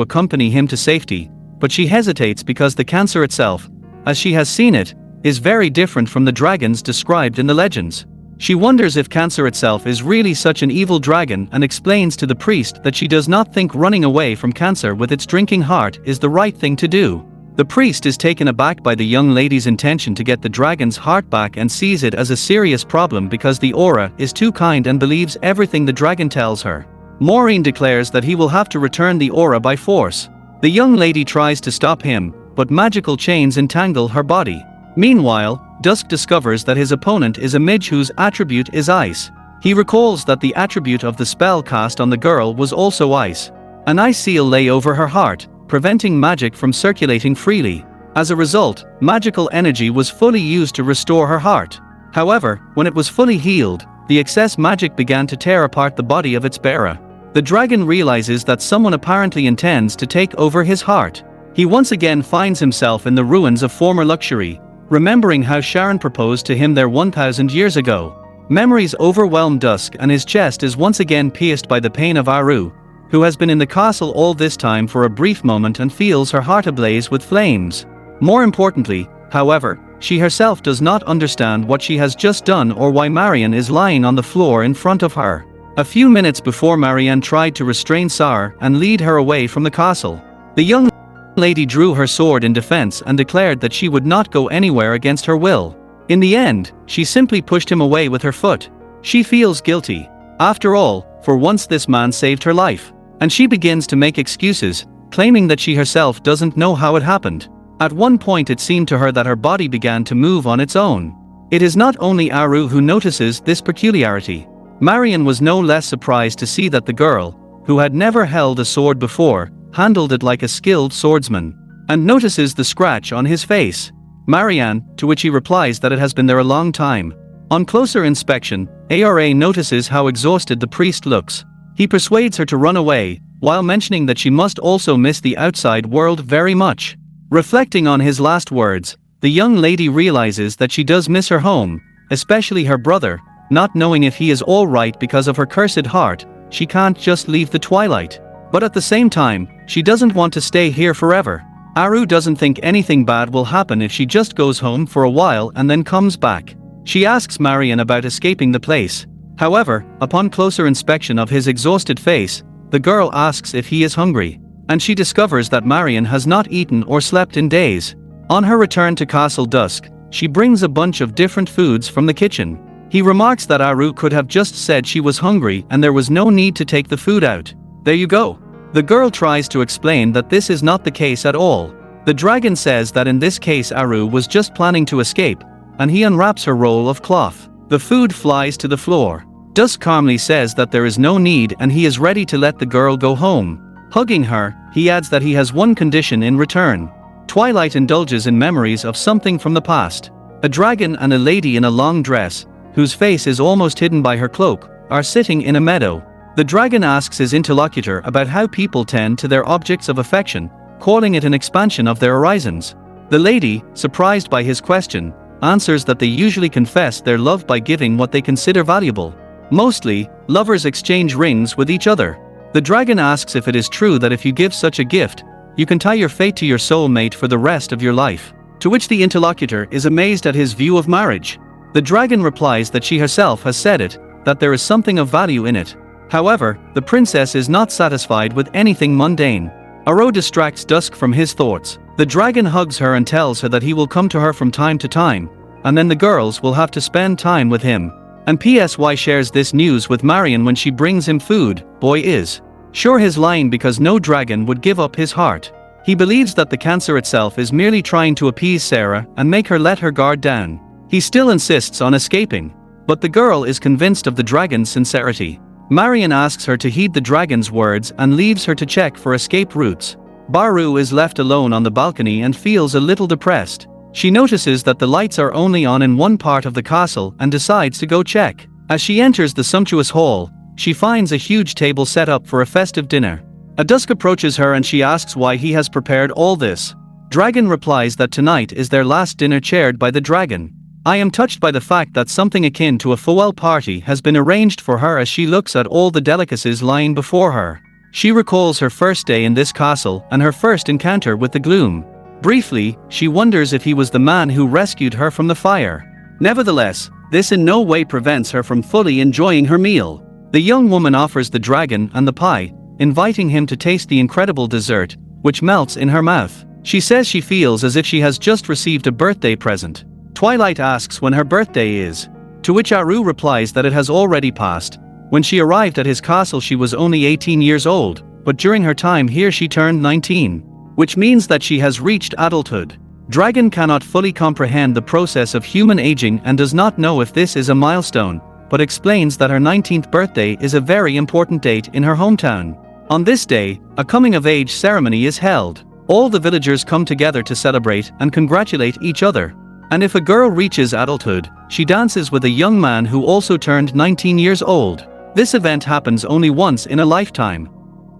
accompany him to safety, but she hesitates because the Cancer itself, as she has seen it, is very different from the dragons described in the legends. She wonders if Cancer itself is really such an evil dragon and explains to the priest that she does not think running away from Cancer with its drinking heart is the right thing to do. The priest is taken aback by the young lady's intention to get the dragon's heart back and sees it as a serious problem because the aura is too kind and believes everything the dragon tells her. Maureen declares that he will have to return the aura by force. The young lady tries to stop him, but magical chains entangle her body. Meanwhile, Dusk discovers that his opponent is a mage whose attribute is ice. He recalls that the attribute of the spell cast on the girl was also ice. An ice seal lay over her heart, preventing magic from circulating freely. As a result, magical energy was fully used to restore her heart. However, when it was fully healed, the excess magic began to tear apart the body of its bearer. The dragon realizes that someone apparently intends to take over his heart. He once again finds himself in the ruins of former luxury, remembering how Sharon proposed to him there 1,000 years ago. Memories overwhelm Dusk and his chest is once again pierced by the pain of Aru, who has been in the castle all this time for a brief moment and feels her heart ablaze with flames. More importantly, however, she herself does not understand what she has just done or why Marianne is lying on the floor in front of her. A few minutes before Marianne tried to restrain Sar and lead her away from the castle. The young lady drew her sword in defense and declared that she would not go anywhere against her will. In the end, she simply pushed him away with her foot. She feels guilty. After all, for once this man saved her life. And she begins to make excuses, claiming that she herself doesn't know how it happened. At one point it seemed to her that her body began to move on its own. It is not only Aru who notices this peculiarity. Marianne was no less surprised to see that the girl, who had never held a sword before, handled it like a skilled swordsman, and notices the scratch on his face. Marianne, to which he replies that it has been there a long time. On closer inspection, Ara notices how exhausted the priest looks. He persuades her to run away, while mentioning that she must also miss the outside world very much. Reflecting on his last words, the young lady realizes that she does miss her home, especially her brother. Not knowing if he is all right because of her cursed heart, she can't just leave the twilight. But at the same time, she doesn't want to stay here forever. Aru doesn't think anything bad will happen if she just goes home for a while and then comes back. She asks Marianne about escaping the place. However, upon closer inspection of his exhausted face, the girl asks if he is hungry, and she discovers that Marianne has not eaten or slept in days. On her return to Castle Dusk, she brings a bunch of different foods from the kitchen. He remarks that Aru could have just said she was hungry and there was no need to take the food out. There you go. The girl tries to explain that this is not the case at all. The dragon says that in this case Aru was just planning to escape, and he unwraps her roll of cloth. The food flies to the floor. Dusk calmly says that there is no need and he is ready to let the girl go home. Hugging her, he adds that he has one condition in return. Twilight indulges in memories of something from the past. A dragon and a lady in a long dress, whose face is almost hidden by her cloak, are sitting in a meadow. The dragon asks his interlocutor about how people tend to their objects of affection, calling it an expansion of their horizons. The lady, surprised by his question, answers that they usually confess their love by giving what they consider valuable. Mostly, lovers exchange rings with each other. The dragon asks if it is true that if you give such a gift, you can tie your fate to your soulmate for the rest of your life. To which the interlocutor is amazed at his view of marriage. The dragon replies that she herself has said it, that there is something of value in it. However, the princess is not satisfied with anything mundane. Aro distracts Dusk from his thoughts. The dragon hugs her and tells her that he will come to her from time to time, and then the girls will have to spend time with him. And PSY shares this news with Marianne when she brings him food. Boy is sure he's lying because no dragon would give up his heart. He believes that the cancer itself is merely trying to appease Sarah and make her let her guard down. He still insists on escaping, but the girl is convinced of the dragon's sincerity. Marianne asks her to heed the dragon's words and leaves her to check for escape routes. Baru is left alone on the balcony and feels a little depressed. She notices that the lights are only on in one part of the castle and decides to go check. As she enters the sumptuous hall, she finds a huge table set up for a festive dinner. A Dusk approaches her and she asks why he has prepared all this. Dragon replies that tonight is their last dinner chaired by the dragon. I am touched by the fact that something akin to a farewell party has been arranged for her as she looks at all the delicacies lying before her. She recalls her first day in this castle and her first encounter with the gloom. Briefly, she wonders if he was the man who rescued her from the fire. Nevertheless, this in no way prevents her from fully enjoying her meal. The young woman offers the dragon and the pie, inviting him to taste the incredible dessert, which melts in her mouth. She says she feels as if she has just received a birthday present. Twilight asks when her birthday is, to which Aru replies that it has already passed, When she arrived at his castle she was only 18 years old, but during her time here she turned 19. Which means that she has reached adulthood. Dragon cannot fully comprehend the process of human aging and does not know if this is a milestone, but explains that her 19th birthday is a very important date in her hometown. On this day, a coming-of-age ceremony is held. All the villagers come together to celebrate and congratulate each other. And if a girl reaches adulthood, she dances with a young man who also turned 19 years old. This event happens only once in a lifetime.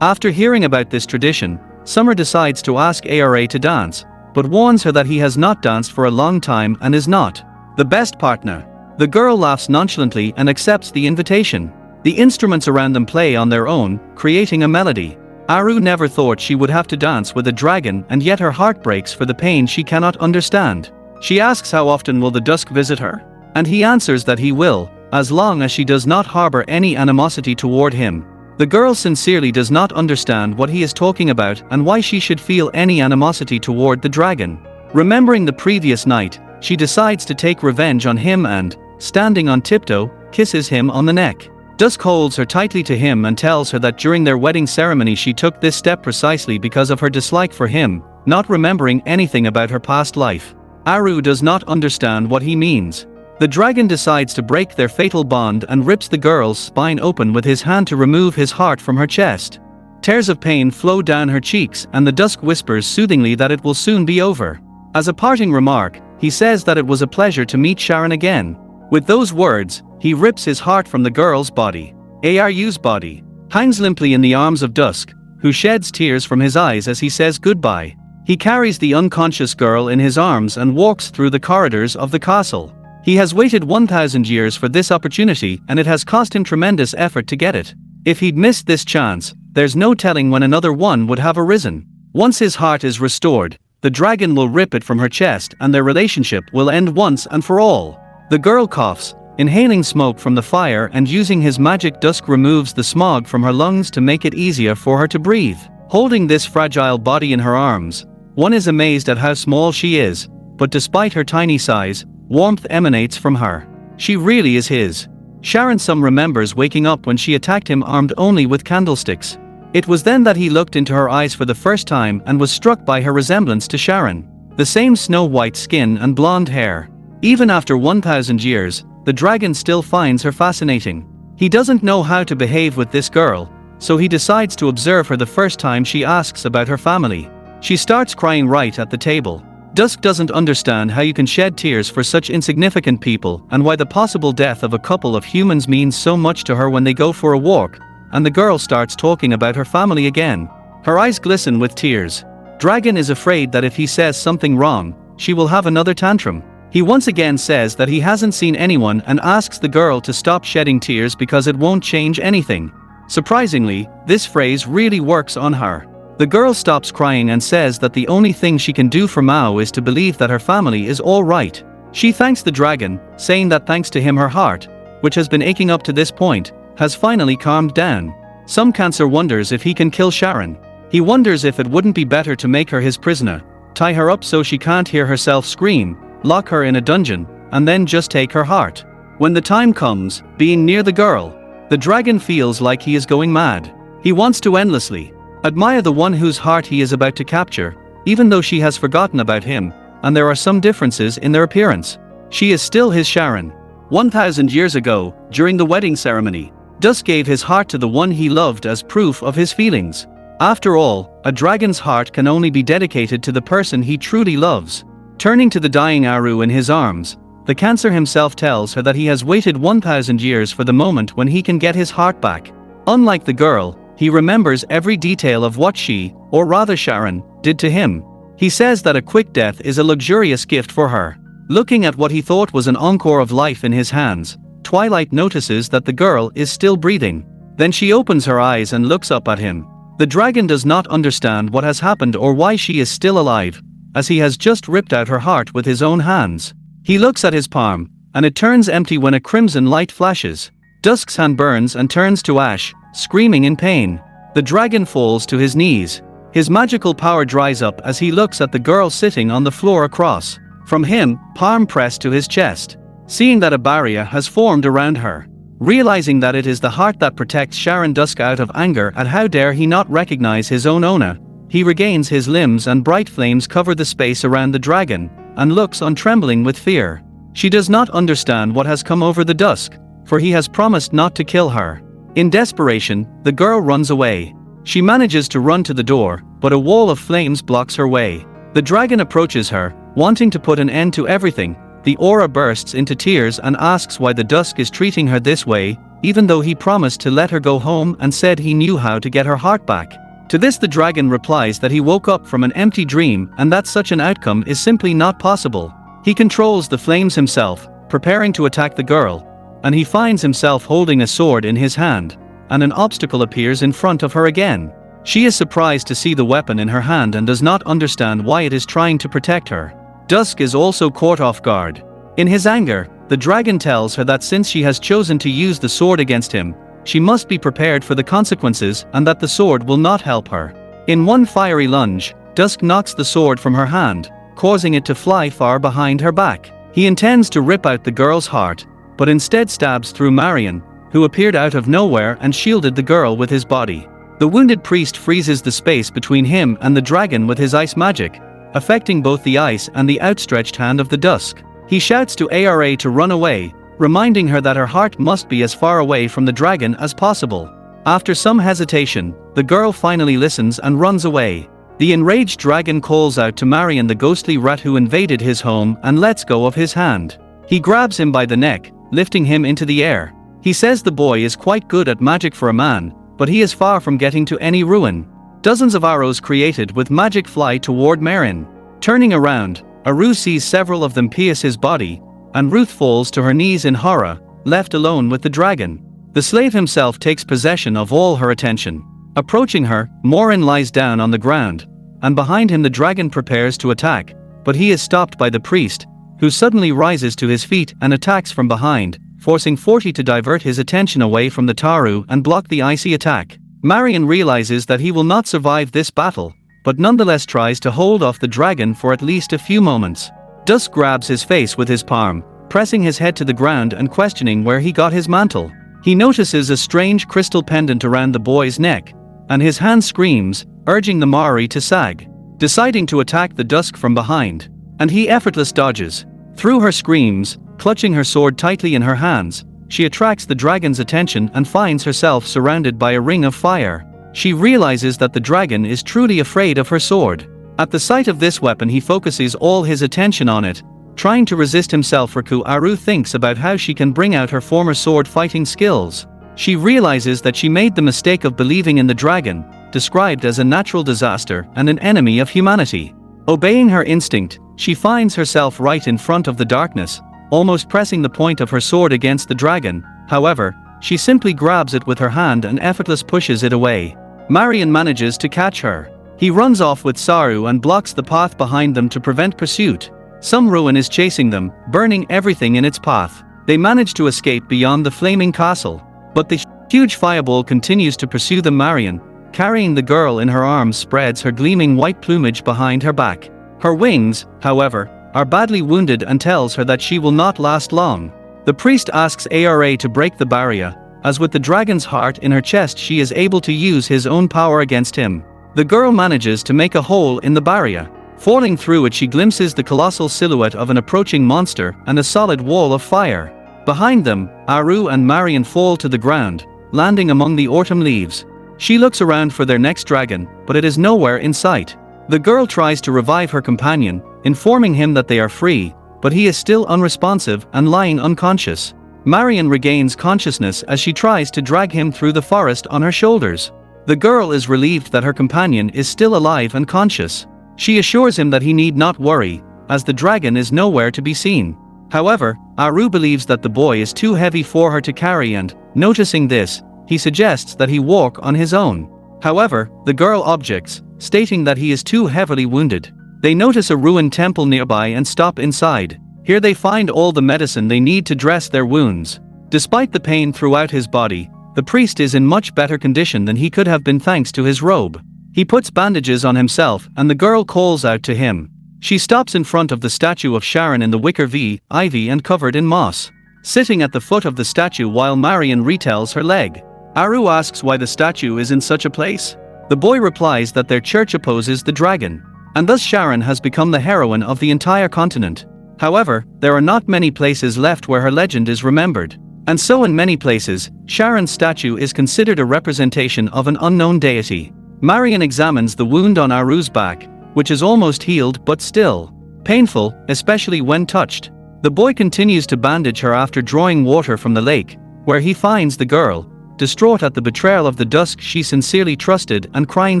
After hearing about this tradition, Summer decides to ask Ara to dance, but warns her that he has not danced for a long time and is not the best partner. The girl laughs nonchalantly and accepts the invitation. The instruments around them play on their own, creating a melody. Aru never thought she would have to dance with a dragon, and yet her heart breaks for the pain she cannot understand. She asks how often will the dusk visit her, and he answers that he will, as long as she does not harbor any animosity toward him. The girl sincerely does not understand what he is talking about and why she should feel any animosity toward the dragon. Remembering the previous night, she decides to take revenge on him and, standing on tiptoe, kisses him on the neck. Dusk holds her tightly to him and tells her that during their wedding ceremony she took this step precisely because of her dislike for him, not remembering anything about her past life. Aru does not understand what he means. The dragon decides to break their fatal bond and rips the girl's spine open with his hand to remove his heart from her chest. Tears of pain flow down her cheeks and the dusk whispers soothingly that it will soon be over. As a parting remark, he says that it was a pleasure to meet Sharon again. With those words, he rips his heart from the girl's body. Aru's body hangs limply in the arms of Dusk, who sheds tears from his eyes as he says goodbye. He carries the unconscious girl in his arms and walks through the corridors of the castle. He has waited 1,000 years for this opportunity and it has cost him tremendous effort to get it. If he'd missed this chance, there's no telling when another one would have arisen. Once his heart is restored, the dragon will rip it from her chest and their relationship will end once and for all. The girl coughs, inhaling smoke from the fire, and using his magic Dusk removes the smog from her lungs to make it easier for her to breathe. Holding this fragile body in her arms, one is amazed at how small she is, but despite her tiny size, warmth emanates from her. She really is his. Sharon Sum remembers waking up when she attacked him armed only with candlesticks. It was then that he looked into her eyes for the first time and was struck by her resemblance to Sharon. The same snow-white skin and blonde hair. Even after 1,000 years, the dragon still finds her fascinating. He doesn't know how to behave with this girl, so he decides to observe her the first time she asks about her family. She starts crying right at the table. Dusk doesn't understand how you can shed tears for such insignificant people and why the possible death of a couple of humans means so much to her when they go for a walk, and the girl starts talking about her family again. Her eyes glisten with tears. Dragon is afraid that if he says something wrong, she will have another tantrum. He once again says that he hasn't seen anyone and asks the girl to stop shedding tears because it won't change anything. Surprisingly, this phrase really works on her. The girl stops crying and says that the only thing she can do for Mao is to believe that her family is all right. She thanks the dragon, saying that thanks to him her heart, which has been aching up to this point, has finally calmed down. Some Cancer wonders if he can kill Sharon. He wonders if it wouldn't be better to make her his prisoner, tie her up so she can't hear herself scream, lock her in a dungeon, and then just take her heart. When the time comes, being near the girl, the dragon feels like he is going mad. He wants to endlessly admire the one whose heart he is about to capture, even though she has forgotten about him, and there are some differences in their appearance. She is still his Sharon. 1,000 years ago, during the wedding ceremony, Dusk gave his heart to the one he loved as proof of his feelings. After all, a dragon's heart can only be dedicated to the person he truly loves. Turning to the dying Aru in his arms, the Cancer himself tells her that he has waited 1,000 years for the moment when he can get his heart back. Unlike the girl, he remembers every detail of what she, or rather Sharon, did to him. He says that a quick death is a luxurious gift for her. Looking at what he thought was an encore of life in his hands, Twilight notices that the girl is still breathing. Then she opens her eyes and looks up at him. The dragon does not understand what has happened or why she is still alive, as he has just ripped out her heart with his own hands. He looks at his palm, and it turns empty when a crimson light flashes. Dusk's hand burns and turns to ash, screaming in pain. The dragon falls to his knees. His magical power dries up as he looks at the girl sitting on the floor across from him, palm pressed to his chest. Seeing that a barrier has formed around her, Realizing that it is the heart that protects Sharon Dusk out of anger at how dare he not recognize his own owner, he regains his limbs and bright flames cover the space around the dragon, and looks on trembling with fear. She does not understand what has come over the Dusk, for he has promised not to kill her. In desperation, the girl runs away. She manages to run to the door, but a wall of flames blocks her way. The dragon approaches her, wanting to put an end to everything. The aura bursts into tears and asks why the Dusk is treating her this way, even though he promised to let her go home and said he knew how to get her heart back. To this the dragon replies that he woke up from an empty dream and that such an outcome is simply not possible. He controls the flames himself, preparing to attack the girl, and he finds himself holding a sword in his hand, and an obstacle appears in front of her again. She is surprised to see the weapon in her hand and does not understand why it is trying to protect her. Dusk is also caught off guard. In his anger, the dragon tells her that since she has chosen to use the sword against him, she must be prepared for the consequences and that the sword will not help her. In one fiery lunge, Dusk knocks the sword from her hand, causing it to fly far behind her back. He intends to rip out the girl's heart, but instead stabs through Marion, who appeared out of nowhere and shielded the girl with his body. The wounded priest freezes the space between him and the dragon with his ice magic, affecting both the ice and the outstretched hand of the Dusk. He shouts to Ara to run away, reminding her that her heart must be as far away from the dragon as possible. After some hesitation, the girl finally listens and runs away. The enraged dragon calls out to Marion the ghostly rat who invaded his home and lets go of his hand. He grabs him by the neck, lifting him into the air. He says the boy is quite good at magic for a man, but he is far from getting to any ruin. Dozens of arrows created with magic fly toward Marion. Turning around, Aru sees several of them pierce his body, and Ruth falls to her knees in horror, left alone with the dragon. The slave himself takes possession of all her attention. Approaching her, Morin lies down on the ground, and behind him the dragon prepares to attack, but he is stopped by the priest, who suddenly rises to his feet and attacks from behind, forcing Forty to divert his attention away from the Taru and block the icy attack. Marion realizes that he will not survive this battle, but nonetheless tries to hold off the dragon for at least a few moments. Dusk grabs his face with his palm, pressing his head to the ground and questioning where he got his mantle. He notices a strange crystal pendant around the boy's neck, and his hand screams, urging the Maori to sag. Deciding to attack the Dusk from behind, and he effortless dodges. Through her screams, clutching her sword tightly in her hands, she attracts the dragon's attention and finds herself surrounded by a ring of fire. She realizes that the dragon is truly afraid of her sword. At the sight of this weapon he focuses all his attention on it, trying to resist himself. Aru thinks about how she can bring out her former sword fighting skills. She realizes that she made the mistake of believing in the dragon, described as a natural disaster and an enemy of humanity. Obeying her instinct, she finds herself right in front of the darkness, almost pressing the point of her sword against the dragon. However, she simply grabs it with her hand and effortlessly pushes it away. Marion manages to catch her. He runs off with Saru and blocks the path behind them to prevent pursuit. Some ruin is chasing them, burning everything in its path. They manage to escape beyond the flaming castle, but the huge fireball continues to pursue them. Marion, carrying the girl in her arms, spreads her gleaming white plumage behind her back. Her wings, however, are badly wounded and tells her that she will not last long. The priest asks Ara to break the barrier, as with the dragon's heart in her chest she is able to use his own power against him. The girl manages to make a hole in the barrier. Falling through it she glimpses the colossal silhouette of an approaching monster and a solid wall of fire. Behind them, Aru and Marion fall to the ground, landing among the autumn leaves. She looks around for their next dragon, but it is nowhere in sight. The girl tries to revive her companion, informing him that they are free, but he is still unresponsive and lying unconscious. Marion regains consciousness as she tries to drag him through the forest on her shoulders. The girl is relieved that her companion is still alive and conscious. She assures him that he need not worry, as the dragon is nowhere to be seen. However, Aru believes that the boy is too heavy for her to carry and, noticing this, he suggests that he walk on his own. However, the girl objects, stating that he is too heavily wounded. They notice a ruined temple nearby and stop inside. Here they find all the medicine they need to dress their wounds. Despite the pain throughout his body, the priest is in much better condition than he could have been thanks to his robe. He puts bandages on himself and the girl calls out to him. She stops in front of the statue of Sharon in the wicker ivy and covered in moss. sitting at the foot of the statue while Marian retells her leg. Aru asks why the statue is in such a place. The boy replies that their church opposes the dragon, and thus Sharon has become the heroine of the entire continent. However, there are not many places left where her legend is remembered. And so in many places, Sharon's statue is considered a representation of an unknown deity. Marian examines the wound on Aru's back, which is almost healed but still painful, especially when touched. The boy continues to bandage her after drawing water from the lake, where he finds the girl, distraught at the betrayal of the dusk she sincerely trusted and crying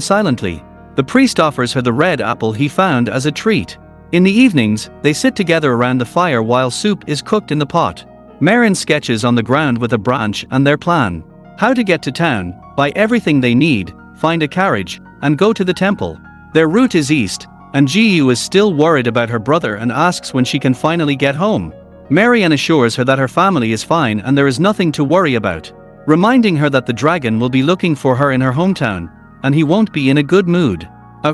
silently. The priest offers her the red apple he found as a treat. In the evenings, they sit together around the fire while soup is cooked in the pot. Marian sketches on the ground with a branch and their plan. How to get to town, buy everything they need, find a carriage, and go to the temple. Their route is east, and Jiyu is still worried about her brother and asks when she can finally get home. Marian assures her that her family is fine and there is nothing to worry about, reminding her that the dragon will be looking for her in her hometown, and he won't be in a good mood.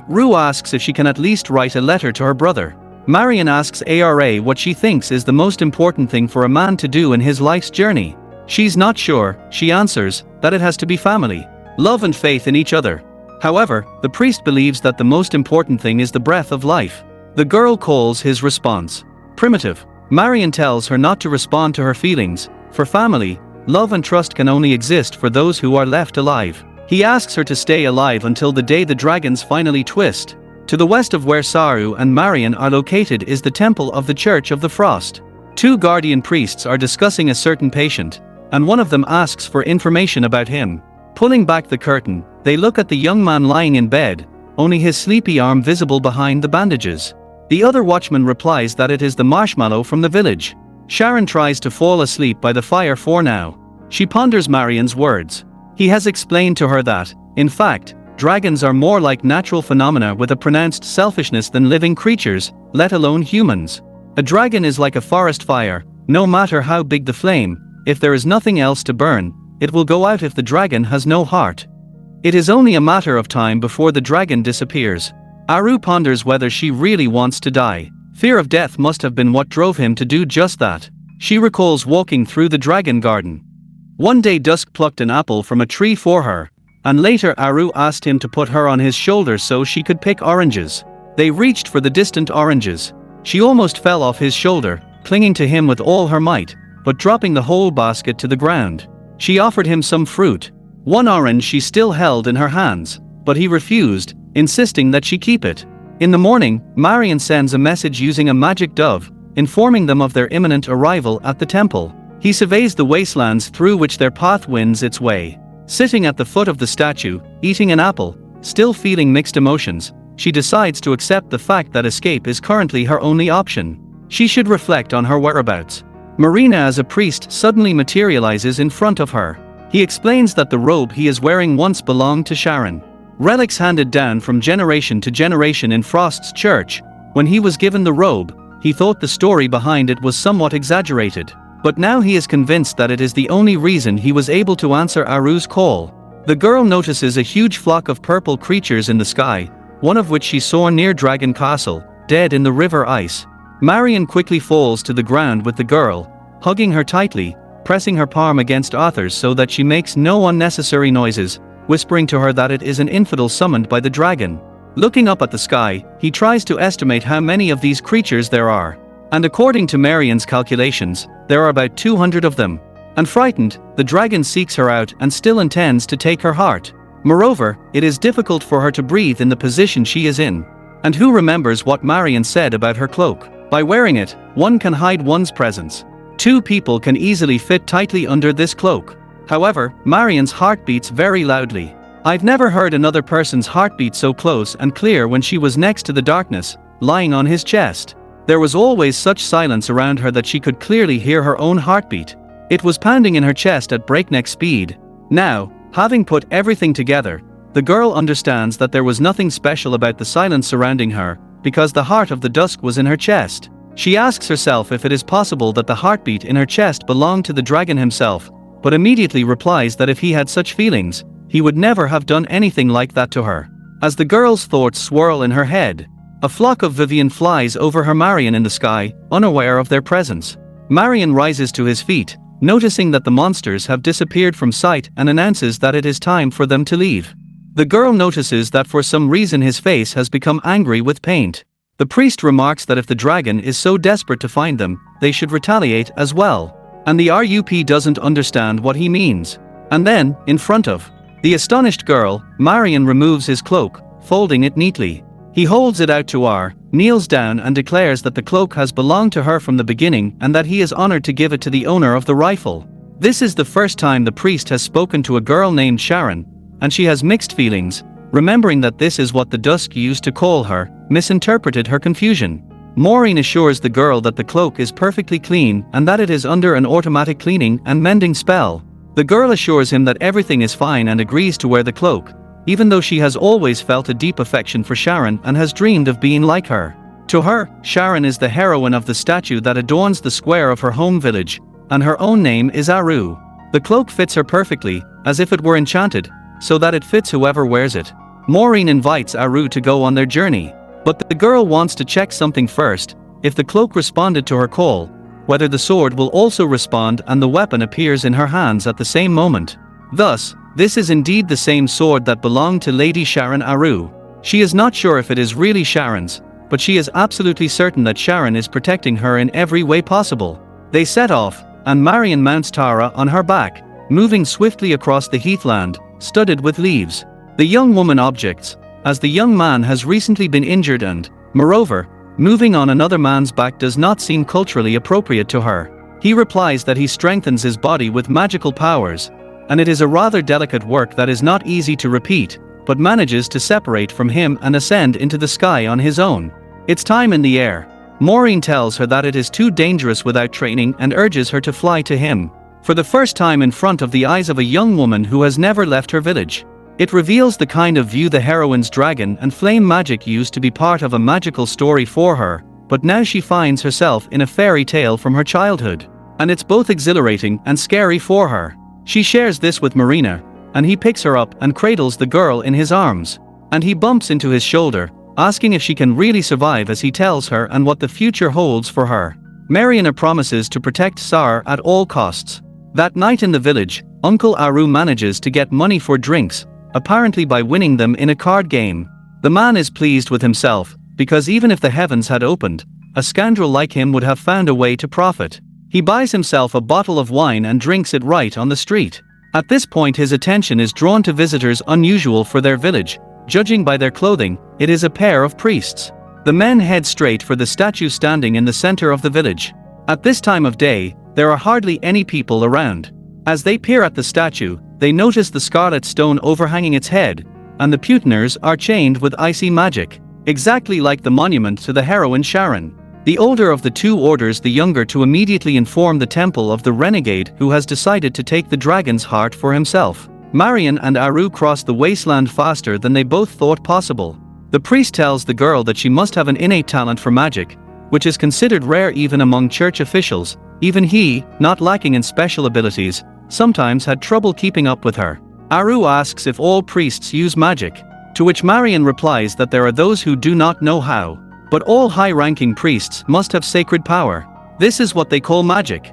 Ru asks if she can at least write a letter to her brother. Marian asks Ara what she thinks is the most important thing for a man to do in his life's journey. She's not sure. She answers that it has to be family, love and faith in each other. However, the priest believes that the most important thing is the breath of life. The girl calls his response primitive. Marian tells her not to respond to her feelings, for family, love and trust can only exist for those who are left alive. He asks her to stay alive until the day the dragons finally twist. To the west of where Saru and Marian are located is the temple of the Church of the Frost. Two guardian priests are discussing a certain patient, and one of them asks for information about him. Pulling back the curtain, they look at the young man lying in bed, only his sleepy arm visible behind the bandages. The other watchman replies that it is the marshmallow from the village. Sharon tries to fall asleep by the fire for now. She ponders Marian's words. He has explained to her that, in fact, dragons are more like natural phenomena with a pronounced selfishness than living creatures, let alone humans. A dragon is like a forest fire. No matter how big the flame, if there is nothing else to burn, it will go out if the dragon has no heart. It is only a matter of time before the dragon disappears. Aru ponders whether she really wants to die. Fear of death must have been what drove him to do just that. She recalls walking through the dragon garden. One day Dusk plucked an apple from a tree for her, and later Aru asked him to put her on his shoulder so she could pick oranges. They reached for the distant oranges. She almost fell off his shoulder, clinging to him with all her might, but dropping the whole basket to the ground. She offered him some fruit. One orange she still held in her hands, but he refused, insisting that she keep it. In the morning, Marian sends a message using a magic dove, informing them of their imminent arrival at the temple. He surveys the wastelands through which their path wins its way. Sitting at the foot of the statue, eating an apple, still feeling mixed emotions, she decides to accept the fact that escape is currently her only option. She should reflect on her whereabouts. Marina as a priest suddenly materializes in front of her. He explains that the robe he is wearing once belonged to Sharon. Relics handed down from generation to generation in Frost's church. When he was given the robe, he thought the story behind it was somewhat exaggerated. But now he is convinced that it is the only reason he was able to answer Aru's call. The girl notices a huge flock of purple creatures in the sky, one of which she saw near Dragon Castle, dead in the river ice. Marian quickly falls to the ground with the girl, hugging her tightly, pressing her palm against Arthur's so that she makes no unnecessary noises, whispering to her that it is an infidel summoned by the dragon. Looking up at the sky, he tries to estimate how many of these creatures there are. And according to Marian's calculations, there are about 200 of them. And frightened, the dragon seeks her out and still intends to take her heart. Moreover, it is difficult for her to breathe in the position she is in. And who remembers what Marian said about her cloak? By wearing it, one can hide one's presence. Two people can easily fit tightly under this cloak. However, Marian's heart beats very loudly. I've never heard another person's heartbeat so close and clear when she was next to the darkness, lying on his chest. There was always such silence around her that she could clearly hear her own heartbeat. It was pounding in her chest at breakneck speed. Now, having put everything together, the girl understands that there was nothing special about the silence surrounding her, because the heart of the dusk was in her chest. She asks herself if it is possible that the heartbeat in her chest belonged to the dragon himself, but immediately replies that if he had such feelings, he would never have done anything like that to her. As the girl's thoughts swirl in her head, a flock of Vivian flies over her Marian in the sky, unaware of their presence. Marion rises to his feet, noticing that the monsters have disappeared from sight, and announces that it is time for them to leave. The girl notices that for some reason his face has become angry with paint. The priest remarks that if the dragon is so desperate to find them, they should retaliate as well. And the RUP doesn't understand what he means. And then, in front of the astonished girl, Marion removes his cloak, folding it neatly. He holds it out to R, kneels down and declares that the cloak has belonged to her from the beginning and that he is honored to give it to the owner of the rifle. This is the first time the priest has spoken to a girl named Sharon, and she has mixed feelings, remembering that this is what the Dusk used to call her, misinterpreted her confusion. Maureen assures the girl that the cloak is perfectly clean and that it is under an automatic cleaning and mending spell. The girl assures him that everything is fine and agrees to wear the cloak, even though she has always felt a deep affection for Sharon and has dreamed of being like her. To her, Sharon is the heroine of the statue that adorns the square of her home village, and her own name is Aru. The cloak fits her perfectly, as if it were enchanted, so that it fits whoever wears it. Maureen invites Aru to go on their journey, but the girl wants to check something first. If the cloak responded to her call, whether the sword will also respond and the weapon appears in her hands at the same moment. Thus, this is indeed the same sword that belonged to Lady Sharon Aru. She is not sure if it is really Sharon's, but she is absolutely certain that Sharon is protecting her in every way possible. They set off, and Marion mounts Tara on her back, moving swiftly across the heathland, studded with leaves. The young woman objects, as the young man has recently been injured and, moreover, moving on another man's back does not seem culturally appropriate to her. He replies that he strengthens his body with magical powers, and it is a rather delicate work that is not easy to repeat, but manages to separate from him and ascend into the sky on his own. It's time in the air. Maureen tells her that it is too dangerous without training and urges her to fly to him. For the first time in front of the eyes of a young woman who has never left her village. It reveals the kind of view the heroine's dragon and flame magic used to be part of a magical story for her, but now she finds herself in a fairy tale from her childhood. And it's both exhilarating and scary for her. She shares this with Marina, and he picks her up and cradles the girl in his arms. And he bumps into his shoulder, asking if she can really survive as he tells her and what the future holds for her. Mariana promises to protect Sar at all costs. That night in the village, Uncle Aru manages to get money for drinks, apparently by winning them in a card game. The man is pleased with himself, because even if the heavens had opened, a scoundrel like him would have found a way to profit. He buys himself a bottle of wine and drinks it right on the street. At this point his attention is drawn to visitors unusual for their village. Judging by their clothing, it is a pair of priests. The men head straight for the statue standing in the center of the village. At this time of day, there are hardly any people around. As they peer at the statue, they notice the scarlet stone overhanging its head, and the Putiners are chained with icy magic, exactly like the monument to the heroine Sharon. The older of the two orders the younger to immediately inform the temple of the renegade who has decided to take the dragon's heart for himself. Marion and Aru cross the wasteland faster than they both thought possible. The priest tells the girl that she must have an innate talent for magic, which is considered rare even among church officials. Even he, not lacking in special abilities, sometimes had trouble keeping up with her. Aru asks if all priests use magic, to which Marion replies that there are those who do not know how. But all high-ranking priests must have sacred power. This is what they call magic.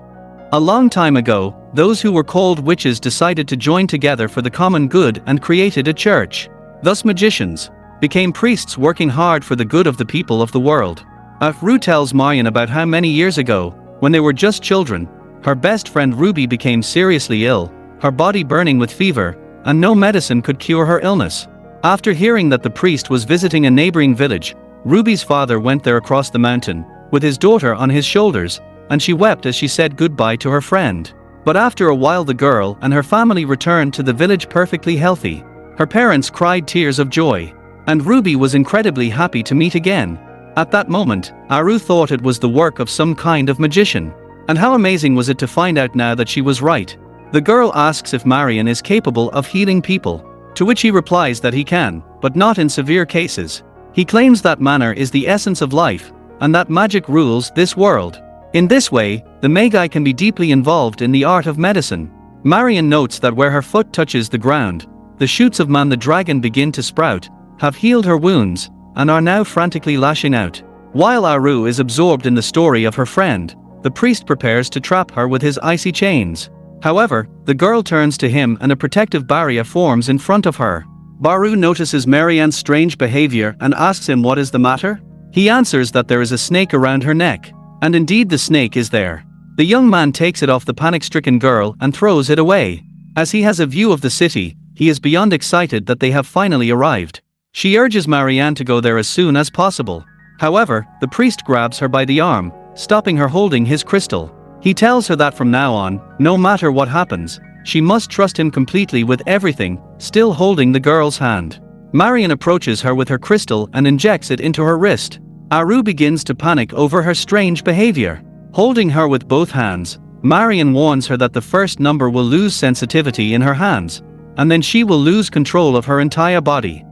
A long time ago, those who were called witches decided to join together for the common good and created a church. Thus magicians became priests working hard for the good of the people of the world. Aru tells Marion about how many years ago, when they were just children, her best friend Ruby became seriously ill, her body burning with fever, and no medicine could cure her illness. After hearing that the priest was visiting a neighboring village, Ruby's father went there across the mountain, with his daughter on his shoulders, and she wept as she said goodbye to her friend. But after a while the girl and her family returned to the village perfectly healthy. Her parents cried tears of joy, and Ruby was incredibly happy to meet again. At that moment, Aru thought it was the work of some kind of magician. And how amazing was it to find out now that she was right. The girl asks if Marion is capable of healing people, to which he replies that he can, but not in severe cases. He claims that manner is the essence of life, and that magic rules this world. In this way, the Magi can be deeply involved in the art of medicine. Marion notes that where her foot touches the ground, the shoots of Man the Dragon begin to sprout, have healed her wounds, and are now frantically lashing out. While Aru is absorbed in the story of her friend, the priest prepares to trap her with his icy chains. However, the girl turns to him and a protective barrier forms in front of her. Baru notices Marianne's strange behavior and asks him what is the matter. He answers that there is a snake around her neck. And indeed the snake is there. The young man takes it off the panic-stricken girl and throws it away. As he has a view of the city, he is beyond excited that they have finally arrived. She urges Marianne to go there as soon as possible. However, the priest grabs her by the arm, stopping her holding his crystal. He tells her that from now on, no matter what happens, she must trust him completely with everything, still holding the girl's hand. Marianne approaches her with her crystal and injects it into her wrist. Aru begins to panic over her strange behavior. Holding her with both hands, Marianne warns her that the first number will lose sensitivity in her hands, and then she will lose control of her entire body.